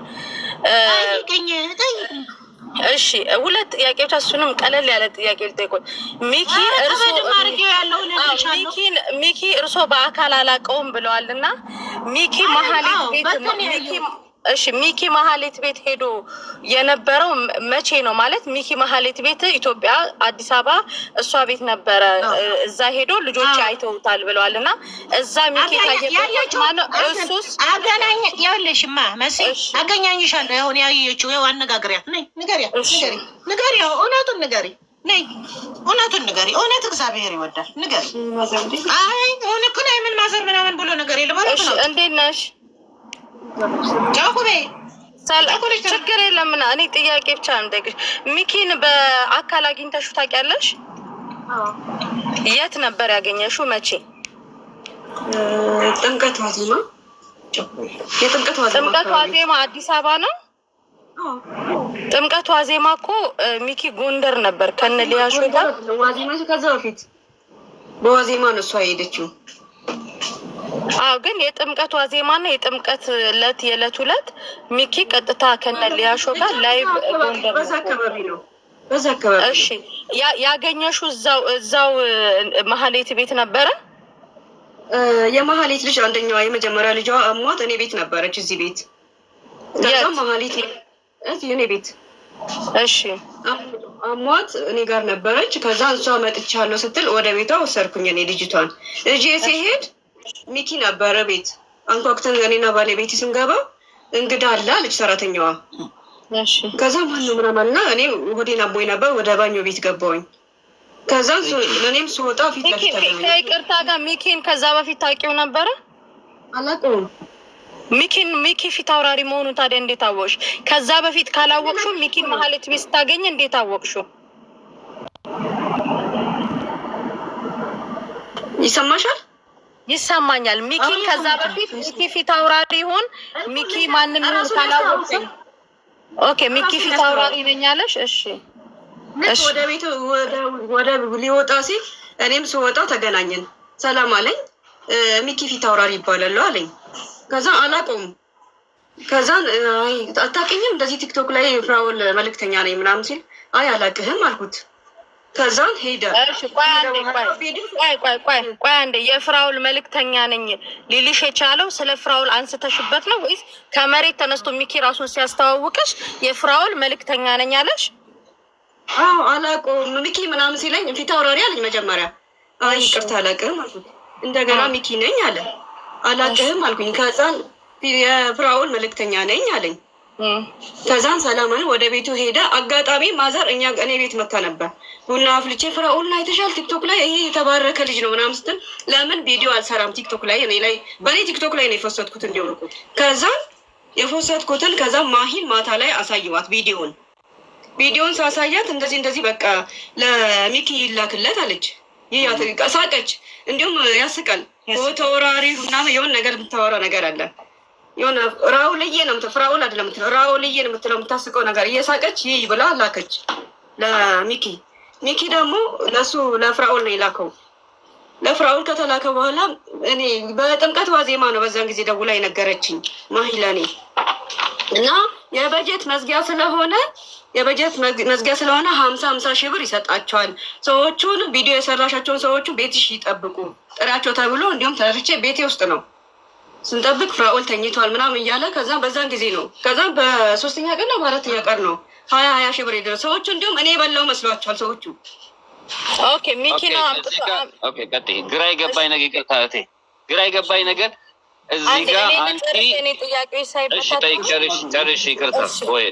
እሺ ሁለት ጥያቄዎች፣ እሱንም ቀለል ያለ ጥያቄ ልጠይቁት። ሚኪ እርሶ በአካል አላውቀውም ብለዋልና ሚኪ መሀሌት ቤት እሺ ሚኪ መሀሌት ቤት ሄዶ የነበረው መቼ ነው? ማለት ሚኪ መሀሌት ቤት ኢትዮጵያ አዲስ አበባ እሷ ቤት ነበረ። እዛ ሄዶ ልጆች አይተውታል ብለዋል እና እዛ ሚኪ ታየበት ማለት እሱስ አገናኝ ያለሽማ መሲ አገናኝሻለሁ። አሁን ያየችው ያው አነጋግሪያት ነይ ንገሪያት፣ ንገሪያው እውነቱን ንገሪ ነይ እውነቱን ንገሪ። እውነት እግዚአብሔር ይወዳል ንገሪ። አይ እውነት እኮ ነው። ምን ማዘር ምናምን ብሎ ነገር የለም ማለት ነው። እንዴት ነሽ? ችግር የለም። እኔ ጥያቄ ብቻ ነው የምጠይቅሽ። ሚኪን በአካል አግኝተሽው ታውቂያለሽ? የት ነበር ያገኘሽው? መቼ? ጥምቀት ዋዜማ ጥምቀት ዋዜማ አዲስ አበባ ነው። ጥምቀት ዋዜማ እኮ ሚኪ ጎንደር ነበር ከነ ሊያሾ ጋር ዋዜማ። ከዛ በፊት በዋዜማ ነው እሷ ሄደችው። አዎ ግን የጥምቀት ዋዜማና የጥምቀት ዕለት የዕለት ሁለት ሚኪ ቀጥታ ከነ ሊያሾ ጋር ላይቭ ጎንደር በዛ አካባቢ ነው። በዛ አካባቢ እሺ። ያገኘሽው እዛው መሀሌት ቤት ነበረ? የመሀሌት ልጅ አንደኛዋ የመጀመሪያ ልጇ አሟት እኔ ቤት ነበረች እዚህ ቤት። ከዛ መሀሌት እዚህ እኔ ቤት እሺ አሟት እኔ ጋር ነበረች። ከዛ እሷ መጥቻለሁ ስትል ወደ ቤቷ ወሰድኩኝ እኔ ልጅቷን። ልጄ ሲሄድ ሚኪ ነበረ ቤት አንኳኩተን እኔና ባለቤቴ ስንገባ እንግዳ አለ አለች ሰራተኛዋ። እሺ ከዛ ማነው ምናምን እና እኔ ሆዴን አሞኝ ነበር ወደ ባኞ ቤት ገባሁኝ። ከዛ እኔም ስወጣ ፊት ለፊት ይቅርታ ጋር ሚኪን ከዛ በፊት ታውቂው ነበረ? አላውቀውም። ሚኪ ፊት አውራሪ መሆኑን ታዲያ እንዴት አወቅሽ? ከዛ በፊት ካላወቅሽው ሚኪን መሀሌት ቤት ስታገኝ እንዴት አወቅሽው? ይሰማሻል? ይሰማኛል። ሚኪ ከዛ በፊት ሚኪ ፊት አውራሪ ይሁን ሚኪ ማንም ይሁን ካላወቅሽው ኦኬ ሚኪ ፊት አውራሪ ነኝ አለሽ? እሺ ወደ ቤቱ ወደ ሊወጣ ሲል እኔም ስወጣ ተገናኘን። ሰላም አለኝ። ሚኪ ፊት አውራሪ ይባላል አለኝ። ከዛ አላውቀውም። ከዛ አይ አታውቂኝም እንደዚህ ቲክቶክ ላይ ፍራውል መልእክተኛ ነኝ ምናምን ሲል አይ አላውቅህም አልኩት። ከዛ ሄደ። እሺ ቆይ አንዴ የፍራውል መልእክተኛ ነኝ ሊልሽ የቻለው ስለ ፍራውል አንስተሽበት ነው ወይስ ከመሬት ተነስቶ ሚኪ ራሱን ሲያስተዋውቅሽ የፍራውል መልእክተኛ ነኝ አለሽ? አዎ አላውቀውም ሚኪ ምናምን ሲለኝ ፊት አውራሪ አለኝ መጀመሪያ። አይ ይቅርታ አላውቅህም አልኩት። እንደገና ሚኪ ነኝ አለ። አላውቅህም አልኩኝ። ከዛን የፍራውል መልእክተኛ ነኝ አለኝ። ከዛን ሰላማን ወደ ቤቱ ሄደ። አጋጣሚ ማዘር እኔ ቤት መታ ነበር። ቡና አፍልቼ ፍራውልን አይተሻል ቲክቶክ ላይ ይሄ የተባረከ ልጅ ነው ምናምን ስትል ለምን ቪዲዮ አልሰራም ቲክቶክ ላይ በእኔ ቲክቶክ ላይ ነው የፈሰትኩት እንዲሆን ከዛን የፈሰትኩትን ከዛ ማሂን ማታ ላይ አሳየዋት ቪዲዮን ሳሳያት እንደዚህ በቃ ለሚኪ ይላክለት አለች። ሳቀች። እንዲሁም ያስቃል። ተወራሪ ምናምን የሆነ ነገር የምታወራ ነገር አለ። የሆነ ራውልዬ ነው ፍራውል አይደለም ራውልዬ ነው የምትለው የምታስቀው ነገር እየሳቀች ይህ ብላ ላከች ለሚኪ። ሚኪ ደግሞ ለፍራውል ነው የላከው። ለፍራውል ከተላከ በኋላ እኔ በጥምቀት ዋዜማ ነው በዛን ጊዜ ደውላ የነገረችኝ ማሂለኔ እና የበጀት መዝጊያ ስለሆነ 50 ሺህ ብር ይሰጣቸዋል። ሰዎቹን ቪዲዮ የሰራሻቸውን ሰዎቹ ቤትሽ ይጠብቁ ጥሪያቸው ተብሎ እንዲሁም ተርቼ ቤቴ ውስጥ ነው ስንጠብቅ ፍራኦል ተኝቷል ምናምን እያለ ከዛ በዛን ጊዜ ነው ከዛ በ3ኛ ቀን ነው በ4ኛ ቀን ነው 20 ሺህ ብር የደረሰ ሰዎቹ እንዲሁም እኔ የበላው መስሏቸዋል ሰዎቹ። ኦኬ ሚኪ ነው ኦኬ ቀጥይ። ግራ የገባኝ ነገር ይቅርታ እህቴ፣ ግራ የገባኝ ነገር እዚህ ጋር አንቺ ጨርሽ ይቅርታ ወይ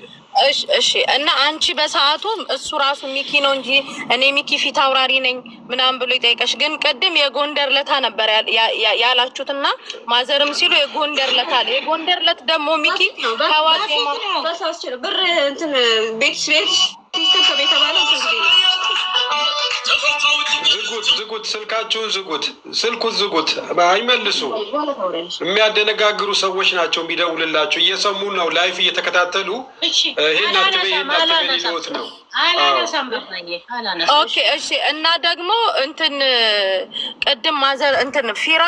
እሺ እና አንቺ በሰዓቱ እሱ ራሱ ሚኪ ነው እንጂ እኔ ሚኪ ፊት አውራሪ ነኝ ምናምን ብሎ ይጠይቀሽ። ግን ቅድም የጎንደር ለታ ነበር ያላችሁትና ማዘርም ሲሉ የጎንደር ለታ የጎንደር ለት ደግሞ ሚኪ ከዋዜማ ተሳስችል ብር እንትን ቤት ሲስተም የተባለው ዝጉት፣ ስልካችሁን ዝጉት፣ አይመልሱ። የሚያደነጋግሩ ሰዎች ናቸው የሚደውልላችሁ። እየሰሙ ነው፣ ላይፍ እየተከታተሉ ይሄን አትበይ ሊሉት ነው። ኦኬ እሺ። እና ደግሞ እንትን ቅድም ማዘር እንትን ፊራ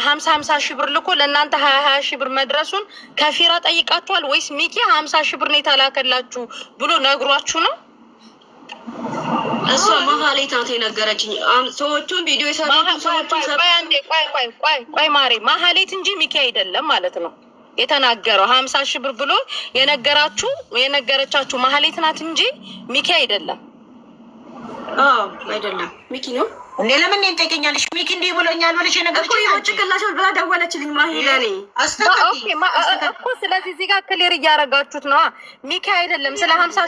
50 ሺህ ብር ልኮ ለእናንተ 20 ሺህ ብር መድረሱን ከፊራ ጠይቃችኋል ወይስ ሚኪ 50 ሺህ ብር ነው የተላከላችሁ ብሎ ነግሯችሁ ነው? እሷ መሀሌት ናት የነገረችኝ። ሰዎቹን ቪዲዮ የሰሩትን ሰዎቹን ቆይ ማሬ መሀሌት እንጂ ሚኪ አይደለም ማለት ነው የተናገረው። 50 ሺህ ብር ብሎ የነገረቻችሁ መሀሌት ናት እንጂ ሚኪ አይደለም። አይደለም ሚኪ ነው እንዴ? ለምን እንጠይቀኛለሽ? ሚኪ እንዲህ ብሎኛል ብለሽ የነገረችኝ ጭቅላቸው ብላ ደወለችልኝ ማሂለኔ። እኮ ስለዚህ እዚህ ጋር ክሊር እያደረጋችሁት ነው። ሚኪ አይደለም። ስለ 50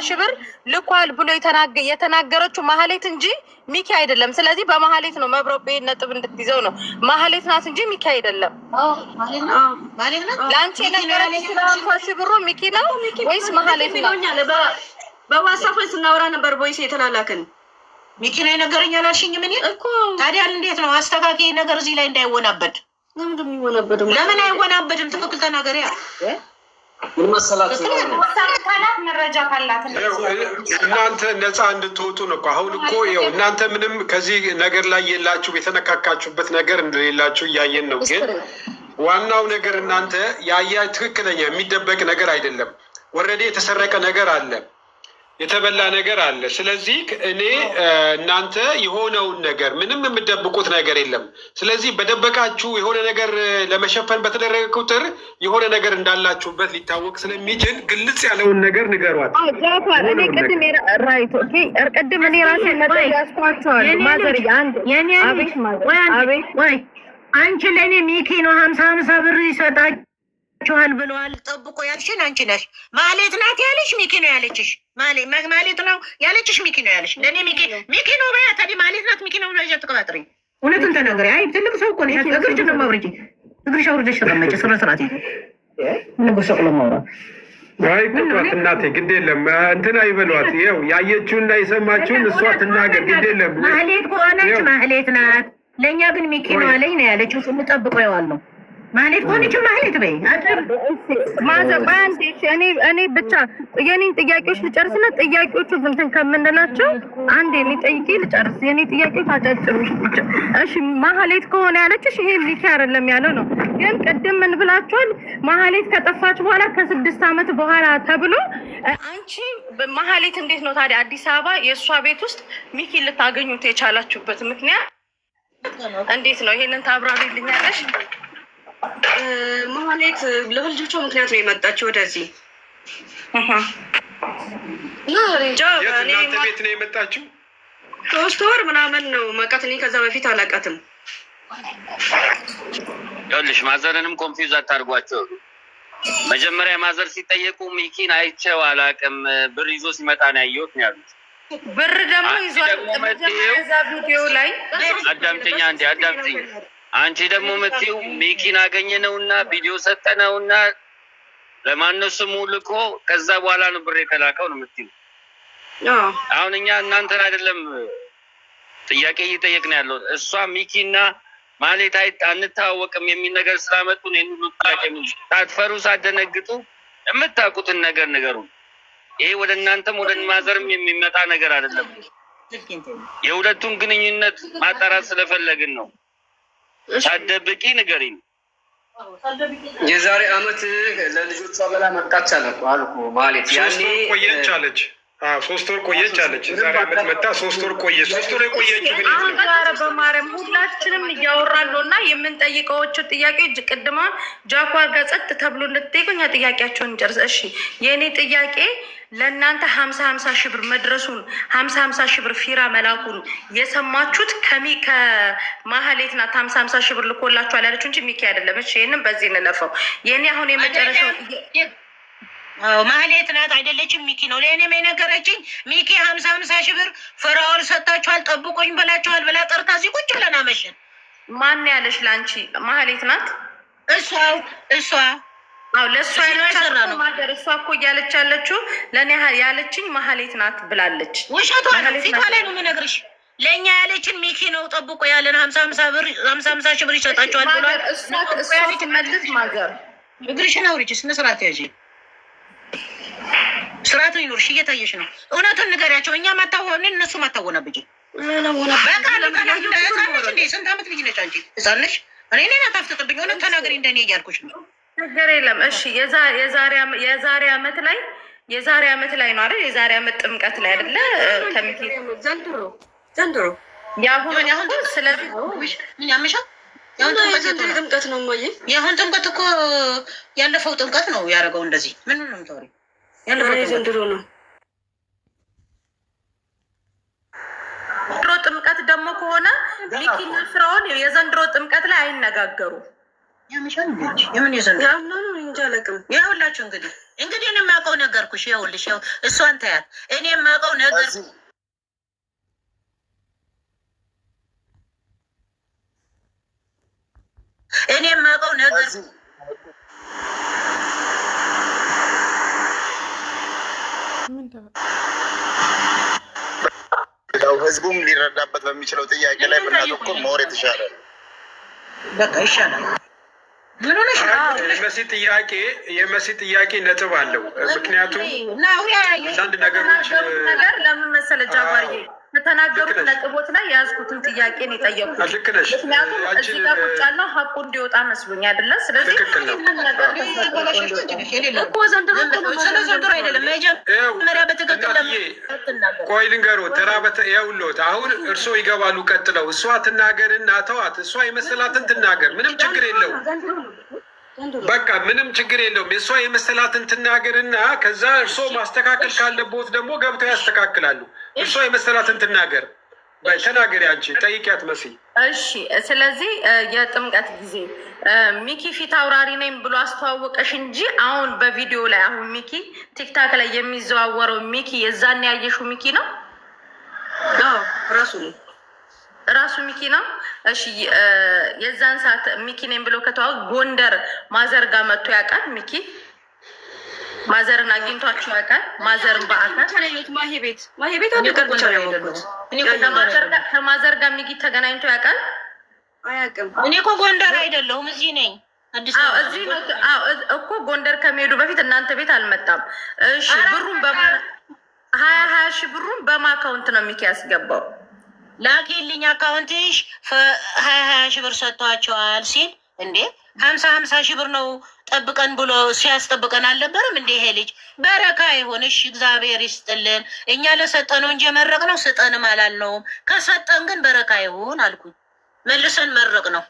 ሺህ ብር ልኳል ብሎ የተናገረችው ማህሌት እንጂ ሚኪ አይደለም። ስለዚህ በማህሌት ነው መብረቁ ነጥብ እንድትይዘው ነው። ማህሌት ናት እንጂ ሚኪ አይደለም። ለአንቺ የነገረችኝ ስለ 50 ሺህ ብሩ ሚኪ ነው ወይስ ማህሌት ነው? በዋትስአፕ ስናወራ ነበር ቦይስ የተላላክን ሚኪ ነው የነገረኝ አላልሽኝም? እኔ እኮ ታዲያ እንዴት ነው አስተካካይ ነገር እዚህ ላይ እንዳይወናበድ? ለምን አይወናበድም? ትክክል ተናገሪያ። ምን መሰላችሁ መረጃ ካላት እናንተ ነፃ እንድትወጡ ነው እኮ። አሁን እኮ ይኸው እናንተ ምንም ከዚህ ነገር ላይ የላችሁ፣ የተነካካችሁበት ነገር እንደሌላችሁ እያየን ነው። ግን ዋናው ነገር እናንተ ያያ ትክክለኛ የሚደበቅ ነገር አይደለም። ወረዴ የተሰረቀ ነገር አለ፣ የተበላ ነገር አለ። ስለዚህ እኔ እናንተ የሆነውን ነገር ምንም የምደብቁት ነገር የለም። ስለዚህ በደበቃችሁ የሆነ ነገር ለመሸፈን በተደረገ ቁጥር የሆነ ነገር እንዳላችሁበት ሊታወቅ ስለሚችል ግልጽ ያለውን ነገር ንገሯት። ቅድም እኔ ራሴ ነበር ያስኳቸዋል። ማዘር አንቺ ለእኔ ሚኪ ነው 50 ብር ይሰጣችኋል ብለዋል። ጠብቆ ያልሽን አንቺ ነሽ። ማሌት ናት ያለሽ ሚኪ ነው ያለችሽ። ማሌት ነው ያለችሽ ሚኪ ነው ያለሽ። ለእኔ ሚኪ ነው በያ። ታዲያ ማሌት ናት ሚኪ ነው ብለሽ ተቀባጥሪ። እውነቱን ተናገሪ። አይ ትልቅ ሰው እኮ ነው። እግርሽ ነው ማውረጂ። እግርሽ አውርደሽ ተቀመጭ። ስነስርዓት ይዘ ንጉስ ሰቅሎ ማውራት አይ ቁጥራት እናቴ ግድ የለም እንትን አይበሏት። ይኸው ያየችውና የሰማችውን እሷ ትናገር። ግድ የለም ማሌት ከሆነች ማሌት ናት። ለእኛ ግን ሚኪ ነው አለኝ ነው ያለችው። ስንጠብቀው የዋል ነው ማሌት ከሆነች ማሌት በይ። ማዘር ባንዴ እኔ ብቻ የኔን ጥያቄዎች ልጨርስና ጥያቄዎቹ እንትን ከምንላቸው አንዴ እኔ ጠይቄ ልጨርስ። የኔ ጥያቄዎች አጫጭሮች ብቻ። እሺ ማህሌት ከሆነ ያለችሽ ይሄ ሚኪ አይደለም ያለው ነው። ግን ቅድም ምን ብላችኋል? ማህሌት ከጠፋች በኋላ ከ6 ዓመት በኋላ ተብሎ አንቺ ማህሌት እንዴት ነው ታዲያ አዲስ አበባ የእሷ ቤት ውስጥ ሚኪ ልታገኙት የቻላችሁበት ምክንያት እንዴት ነው? ይሄንን ታብራሪልኛለሽ? ማህሌት ለልጆቿ ምክንያት ነው የመጣችው ወደዚህ። እናንተ ቤት ነው የመጣችው? 3 ወር ምናምን ነው መቃት። እኔ ከዛ በፊት አላውቃትም። ይኸውልሽ ማዘርንም ኮንፊውዝ አታርጓቸው። መጀመሪያ ማዘር ሲጠየቁ ሚኪን አይቼው አላውቅም፣ ብር ይዞ ሲመጣ ነው ያየሁት ነው ያሉት። ብር ደግሞ ይዟል። ቪዲዮ ላይ አዳምጪኝ አንዴ አዳምጪኝ። አንቺ ደግሞ የምትይው ሚኪን አገኘነውና ቪዲዮ ሰጠነውና ለማነው ስሙ ልኮ ከዛ በኋላ ነው ብር የተላከው ነው የምትይው። አሁን እኛ እናንተን አይደለም ጥያቄ እየጠየቅን ያለው። እሷ ሚኪና ማሌት አንታወቅም የሚል ነገር ስላመጡ ነው ይሄን ሁሉ ጥያቄ። ሳትፈሩ ሳትደነግጡ የምታውቁትን ነገር ንገሩ። ይሄ ወደ እናንተም ወደ ማዘርም የሚመጣ ነገር አይደለም። የሁለቱን ግንኙነት ማጣራት ስለፈለግን ነው። ሳትደብቂ ንገሪኝ። የዛሬ አመት ለልጆቿ በላ መጣች አልኩ ማለት ያኔ ቆየች አለች። 3 ወር ቆየች አለች። ዛሬ አመት መጣ 3 ወር ቆየ። 3 ወር የቆየችው ግን ዛሬ በማርያም ሁላችንም እያወራለሁ እና የምንጠይቀዎቹ ጥያቄዎች ቅድማ ጃኳር ጋር ጸጥ ተብሎ እንድትጠይቁኝ ጥያቄያቸውን እንጨርስ። እሺ የእኔ ጥያቄ ለእናንተ 50 ሺህ ብር መድረሱን 50 ሺህ ብር ፊራ መላኩን የሰማችሁት ከማህሌት ናት። 50 ሺህ ብር ልኮላችኋል ያለችው እንጂ ሚኪ አይደለም። እሺ ይህንም በዚህ እንለፈው። የእኔ አሁን የመጨረሻው ማህሌት ናት አይደለችም፣ ሚኪ ነው። ለእኔም የነገረችኝ ሚኪ 50 ሺህ ብር ፍራኦል ሰጥታችኋል፣ ጠብቆኝ ብላችኋል ብላ ጠርታ እዚህ ቁጭ ብለን አመሸን። ማን ያለሽ? ለአንቺ ማህሌት ናት። እሷ ለእሷ ያለቻለው ማገር እሷ እኮ እያለች ያለችው ለእኔ ያለችኝ ማህሌት ናት ብላለች። ውሸቷ ነው፣ ፊቷ ላይ ነው የምነግርሽ። ለእኛ ያለችን ሚኪ ነው ጠብቆ ያለን 50 ሺህ ብር ይሰጣችኋል ብሏል። እሷ ትመልስ ማገር እግርሽን አውሪች፣ ስነ ስርዓት ያዥ፣ ስርዓቱን ይኖርሽ። እየታየሽ ነው። እውነቱን ንገሪያቸው። እኛ ማታወን እነሱ ማታወናብኝ። ስንት ዓመት ልጅ ነች አንቺ? ህፃን ነሽ። እኔ ታፍጥጥብኝ። እውነት ተናገሪ እንደኔ እያልኩሽ ነው። ነገር የለም። እሺ የዛሬ አመት ላይ ነው አይደል? የዛሬ አመት ጥምቀት ላይ አይደለ? ከሚኪ ዘንድሮ ያሁን ስለዚህ ያምሻ ጥምቀት ነው ማየ። የአሁን ጥምቀት እኮ ያለፈው ጥምቀት ነው ያደረገው። እንደዚህ ምን ነው የምታወሪው? ያለፈው ዘንድሮ ነው። ዘንድሮ ጥምቀት ደግሞ ከሆነ ሚኪና ፍራኦል የዘንድሮ ጥምቀት ላይ አይነጋገሩም። ያምሻል እንዴ? የምን የዘንድሮ ነው እንጃ አላውቅም። ያውላችሁ እንግዲህ እኔ የማውቀው ነገርኩሽ። ያውልሽ እሷን ታያት። እኔ የማውቀው ነገር ህዝቡም ሊረዳበት በሚችለው ጥያቄ ላይ ብናተኩር መወር የተሻለ ነው። በቃ ይሻላል። የመሲ ጥያቄ ነጥብ አለው። ምክንያቱም አንዳንድ ነገሮች ነገር ለምን መሰለህ ጃባርዬ ከተናገሩት ነጥቦች ላይ የያዝኩትን ጥያቄ ነው የጠየቁት። ምክንያቱም እዚህ ጋር ቁጭ ያለው ሀቁ እንዲወጣ መስሎኝ አይደለ? ስለዚህ ቆይ ልንገርዎ ይኸውልዎት፣ አሁን እርስዎ ይገባሉ። ቀጥለው እሷ ትናገርና ተዋት። እሷ የመሰላትን ትናገር፣ ምንም ችግር የለውም። በቃ ምንም ችግር የለውም። የእሷ የመሰላትን ትናገርና ከዛ እርስዎ ማስተካከል ካለቦት ደግሞ ገብተው ያስተካክላሉ። እሷ የመሰላትን ትናገር። ተናገሪ አንቺ ጠይቂያት መሲ። እሺ፣ ስለዚህ የጥምቀት ጊዜ ሚኪ ፊት አውራሪ ነኝ ብሎ አስተዋወቀሽ እንጂ አሁን በቪዲዮ ላይ አሁን ሚኪ ቲክታክ ላይ የሚዘዋወረው ሚኪ የዛን ያየሽው ሚኪ ነው? ራሱ ሚኪ ነው። እሺ፣ የዛን ሰዓት ሚኪ ነኝ ብሎ ከተዋወቀ ጎንደር ማዘር ጋር መጥቶ ያውቃል ሚኪ? ማዘርን አግኝቷቸው ያውቃል? ማዘርን በአካል ማሄ ቤት ከማዘር ጋር ሚኪ ተገናኝቶ ያውቃል? አያውቅም። እኔ እኮ ጎንደር አይደለሁም እዚህ ነኝ። አዲስ አበባ እዚህ ነው እኮ። ጎንደር ከመሄዱ በፊት እናንተ ቤት አልመጣም። እሺ፣ ብሩን ሀያ ሺህ ብሩን በማ አካውንት ነው ሚኪ ያስገባው? ላኪልኝ አካውንትሽ 20 ሺህ ብር ሰጥቷቸዋል ሲል እንዴ 50 ሺህ ብር ነው ጠብቀን ብሎ ሲያስጠብቀን አልነበረም እንዴ? ይሄ ልጅ በረካ ይሁንሽ፣ እግዚአብሔር ይስጥልን። እኛ ለሰጠነው እንጂ የመረቅነው ስጠንም አላልነውም። ከሰጠን ግን በረካ ይሁን አልኩኝ። መልሰን መረቅ ነው።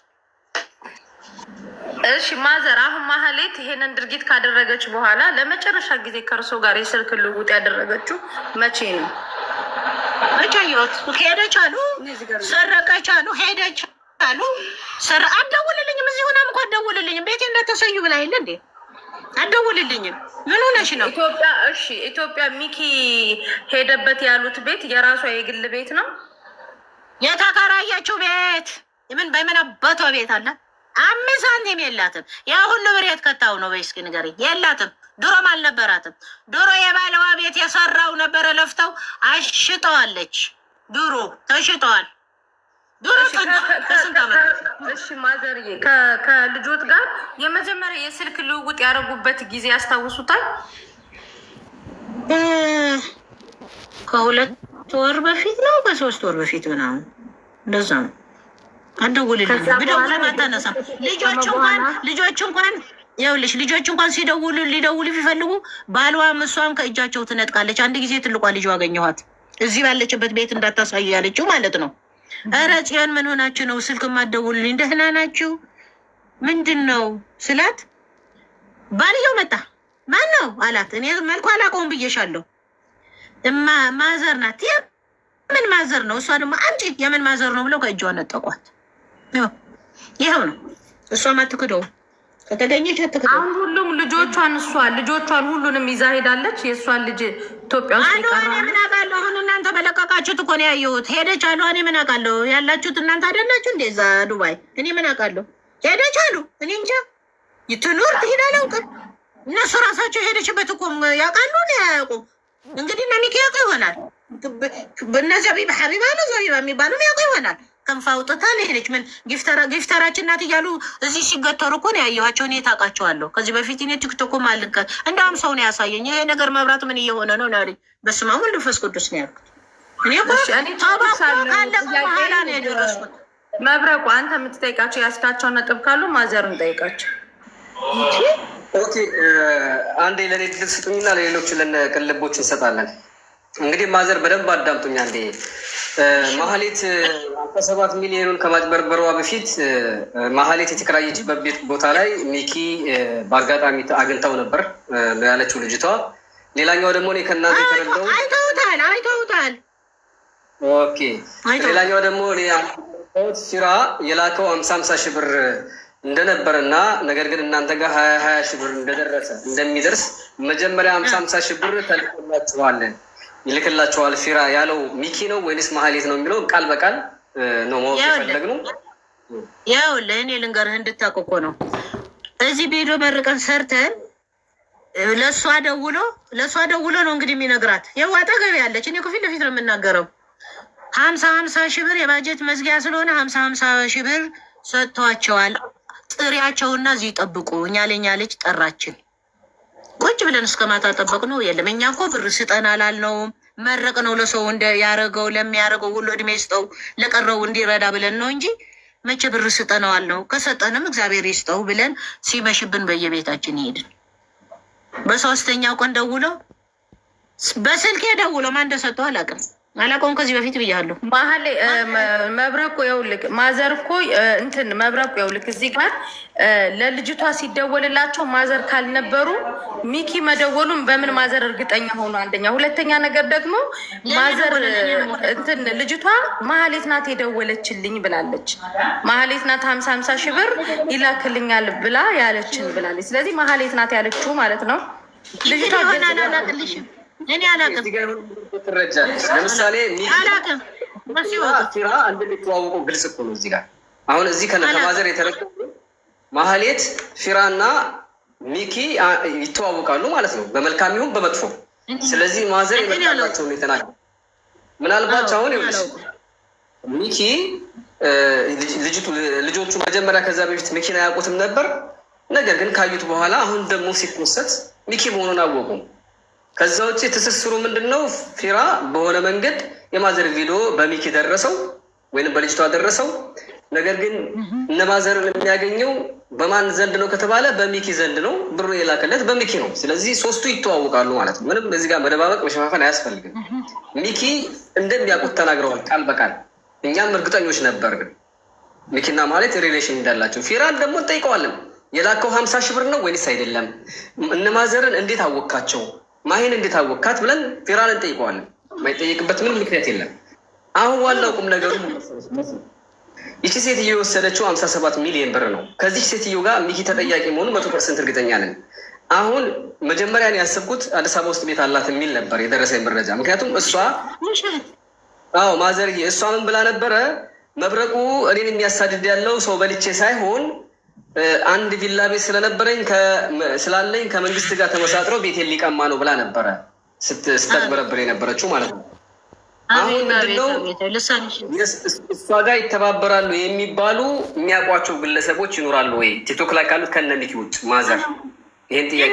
እሺ ማዘር፣ አሁን ማህሌት ይሄንን ድርጊት ካደረገች በኋላ ለመጨረሻ ጊዜ ከእርሶ ጋር የስልክ ልውውጥ ያደረገችው መቼ ነው? መቻየት ሄደች አሉ፣ ሰረቀች አሉ፣ ሄደች አሉ። አትደውልልኝም። እዚህ ሆናም እኮ አትደውልልኝም። ቤቴ እንደተሰዩ ብላ የለ እንዴ? አትደውልልኝም። ምን ሆነሽ ነው? ኢትዮጵያ እሺ፣ ኢትዮጵያ ሚኪ ሄደበት ያሉት ቤት የራሷ የግል ቤት ነው? የተከራየችው ቤት ምን በምን አባቷ ቤት አለ? 5 ሳንቲም የላትም። ያ ሁሉ ብሬት ከታው ነው። በይስኪ ንገሪ። የላትም። ድሮም አልነበራትም። ድሮ የባለዋ ቤት የሰራው ነበረ። ለፍተው አሽጠዋለች። ድሮ ተሽጠዋል። ድሮ ከስንት ዓመት። እሺ ማዘርዬ፣ ከልጆት ጋር የመጀመሪያ የስልክ ልውውጥ ያደረጉበት ጊዜ ያስታውሱታል? ከ2 ወር በፊት ነው፣ ከ3 ወር በፊት ምናምን እንደዛ ነው። አደውልልኝ ብደውልም አታነሳም። ልጆች እንኳን ይኸውልሽ፣ ልጆች እንኳን ሊደውሉ ቢፈልጉ ባሏም እሷም ከእጃቸው ትነጥቃለች። አንድ ጊዜ ትልቋ ልጅ አገኘኋት እዚህ ባለችበት ቤት እንዳታሳዩ ያለችው ማለት ነው። ኧረ ጽዮን ምን ሆናችሁ ነው ስልክ ማደውልልኝ? ደህና ናችሁ? ምንድን ነው ስላት ባልየው መጣ። ማን ነው አላት። እኔ መልኩ አላውቀውም ብዬሻለሁ። ማዘር ናት። የምን ማዘር ነው? እሷ ደግሞ አንቺ የምን ማዘር ነው ብለው ከእጇ ነጠቋት። ይኸው ነው። እሷም አትክደውም። ከተገኘች አትክደው። አሁን ሁሉም ልጆቿን ሁሉንም ይዛ ሄዳለች። የእሷን ልጅ ኢትዮጵያ ውስጥ ይቀራል። ምን አውቃለሁ? አሁን እናንተ በለቀቃችሁት እኮ ነው ያየሁት። ሄደች አሉ። እኔ ምን አውቃለሁ? ያላችሁት እናንተ አይደላችሁ እንዴ እዛ ዱባይ? እኔ ምን አውቃለሁ? ሄደች አሉ። እኔ እንጃ ትኑር ትሄድ አላውቅም። እነሱ ራሳቸው ሄደችበት እኮ ያውቃሉ። አያውቁም። እንግዲህ እና ሚኪ ያውቁ ይሆናል። በእነ ዘቢባ ሀቢባ ነው ዘቢባ የሚባሉ ያውቁ ይሆናል። ከንፋ አውጥታ ሄደች። ምን ጊፍተራችን ናት እያሉ እዚህ ሲገተሩ እኮ ነው ያየኋቸው። እኔ ታውቃቸዋለሁ። ከዚህ በፊት እኔ ቲክቶክ ማልንቀ እንደውም ሰው ነው ያሳየኝ። ይሄ ነገር መብራት ምን እየሆነ ነው ናሪ? በስመ አብ ወወልድ ወመንፈስ ቅዱስ ነው ያልኩት። እኔ ካለቀ በኋላ ነው የደረስኩት። መብረቁ አንተ የምትጠይቃቸው ያስካቸው ነጥብ ካሉ ማዘሩን ጠይቃቸው። ኦኬ፣ አንዴ ለኔ ድል ስጡኝና ለሌሎች ለቅልቦች እንሰጣለን። እንግዲህ ማዘር በደንብ አዳምጡኝ አንዴ። ማህሌት 7 ሚሊዮኑን ከማጭበርበሯ በፊት ማህሌት የተከራየችበት ቤት ቦታ ላይ ሚኪ በአጋጣሚ አግኝታው ነበር ያለችው ልጅቷ። ሌላኛው ደግሞ እኔ ከእናንተ የተረዳው አይተውታል። ኦኬ፣ ሌላኛው ደግሞ እኔ ሲራ የላከው 50 ሺህ ብር እንደነበረና ነገር ግን እናንተ ጋር 20 ሺህ ብር እንደሚደርስ መጀመሪያ 50 ሺህ ብር ተልኮላችኋለን ይልክላቸዋል ፊራ ያለው ሚኪ ነው ወይንስ ማህሌት ነው የሚለው ቃል በቃል ነው ማወቅ የፈለግነው። ያው ለእኔ ልንገርህ እንድታውቅ እኮ ነው። እዚህ ቪዲዮ መርቀን ሰርተን ለእሷ ደውሎ ነው እንግዲህ የሚነግራት። ያው አጠገቤ ያለች እኔ እኮ ፊት ለፊት ነው የምናገረው። 50 ሺህ ብር የባጀት መዝጊያ ስለሆነ 50 ሺህ ብር ሰጥቷቸዋል። ጥሪያቸውና እዚህ ጠብቁ። እኛ ለኛ ልጅ ጠራችን። ቁጭ ብለን እስከ ማታ ጠበቅ ነው። የለም እኛ እኮ ብር ስጠን አላልነውም። መረቅ ነው ለሰው እንደ ያረገው ለሚያደርገው ሁሉ እድሜ ስጠው ለቀረው እንዲረዳ ብለን ነው እንጂ መቼ ብር ስጠነዋል ነው። ከሰጠንም እግዚአብሔር ይስጠው ብለን ሲመሽብን በየቤታችን ይሄድን። በሶስተኛው ቀን ደውለው በስልኬ ደውለው ማን እንደሰጠው አላውቀውም። ከዚህ በፊት ብያለሁ። መሀል መብረቁ የውልቅ ማዘር እኮ እንትን መብረቁ የውልቅ እዚህ ጋር ለልጅቷ ሲደወልላቸው ማዘር ካልነበሩ ሚኪ መደወሉን በምን ማዘር እርግጠኛ ሆኑ? አንደኛ። ሁለተኛ ነገር ደግሞ ማዘር እንትን ልጅቷ ማህሌት ናት የደወለችልኝ ብላለች። ማህሌት ናት 50 ሺህ ብር ይላክልኛል ብላ ያለችን ብላለች። ስለዚህ ማህሌት ናት ያለችው ማለት ነው። ልጅቷ አላቅልሽም እኔ አላቅም። ለምሳሌ ፊራ እንደሚተዋወቁ ግልጽ እኮ ነው። እዚህ ጋር አሁን እዚህ ከማዘር የተረገው ማህሌት ፊራና ሚኪ ይተዋወቃሉ ማለት ነው፣ በመልካም ይሁን በመጥፎ። ስለዚህ ማዘር የመጣላቸውን የተናገሩ ምናልባት አሁን ይኸውልሽ ሚኪ ልጆቹ መጀመሪያ ከዛ በፊት ሚኪን አያውቁትም ነበር። ነገር ግን ካዩት በኋላ አሁን ደግሞ ሲኮሰት ሚኪ መሆኑን አወቁ። ከዛ ውጭ ትስስሩ ምንድን ነው? ፊራ በሆነ መንገድ የማዘር ቪዲዮ በሚኪ ደረሰው ወይም በልጅቷ ደረሰው። ነገር ግን እነ ማዘርን የሚያገኘው በማን ዘንድ ነው ከተባለ በሚኪ ዘንድ ነው። ብሩ የላከለት በሚኪ ነው። ስለዚህ ሶስቱ ይተዋወቃሉ ማለት ነው። ምንም በዚህ ጋር መደባበቅ መሸፋፈን አያስፈልግም። ሚኪ እንደሚያውቁት ተናግረዋል ቃል በቃል። እኛም እርግጠኞች ነበር ግን ሚኪና ማለት ሪሌሽን እንዳላቸው። ፊራን ደግሞ እንጠይቀዋለን። የላከው 50 ሺህ ብር ነው ወይንስ አይደለም? እነ ማዘርን እንዴት አወቃቸው? ማሂን እንዴት አወቃት ብለን ፊራን እንጠይቀዋለን። የማይጠይቅበት ምንም ምክንያት የለም። አሁን ዋናው ቁም ነገሩ ይቺ ሴትዮ የወሰደችው 57 ሚሊዮን ብር ነው። ከዚህ ሴትዮ ጋር ሚኪ ተጠያቂ መሆኑ 100% እርግጠኛ ነን። አሁን መጀመሪያ ነው ያሰብኩት አዲስ አበባ ውስጥ ቤት አላት የሚል ነበር የደረሰኝ መረጃ። ምክንያቱም እሷ ማዘርዬ እሷ ምን ብላ ነበረ? መብረቁ እኔን የሚያሳድድ ያለው ሰው በልቼ ሳይሆን አንድ ቪላ ቤት ስላለኝ ከመንግስት ጋር ተመሳጥረው ቤቴን ሊቀማ ነው ብላ ነበረ ስትበረብር የነበረችው ማለት ነው። አሁን ምንድነው እሷ ጋር ይተባበራሉ የሚባሉ የሚያውቋቸው ግለሰቦች ይኖራሉ ወይ? ቲክቶክ ላይ ካሉት ከነ ሚኪ ውጭ ማዘር ይሄን ጥያቄ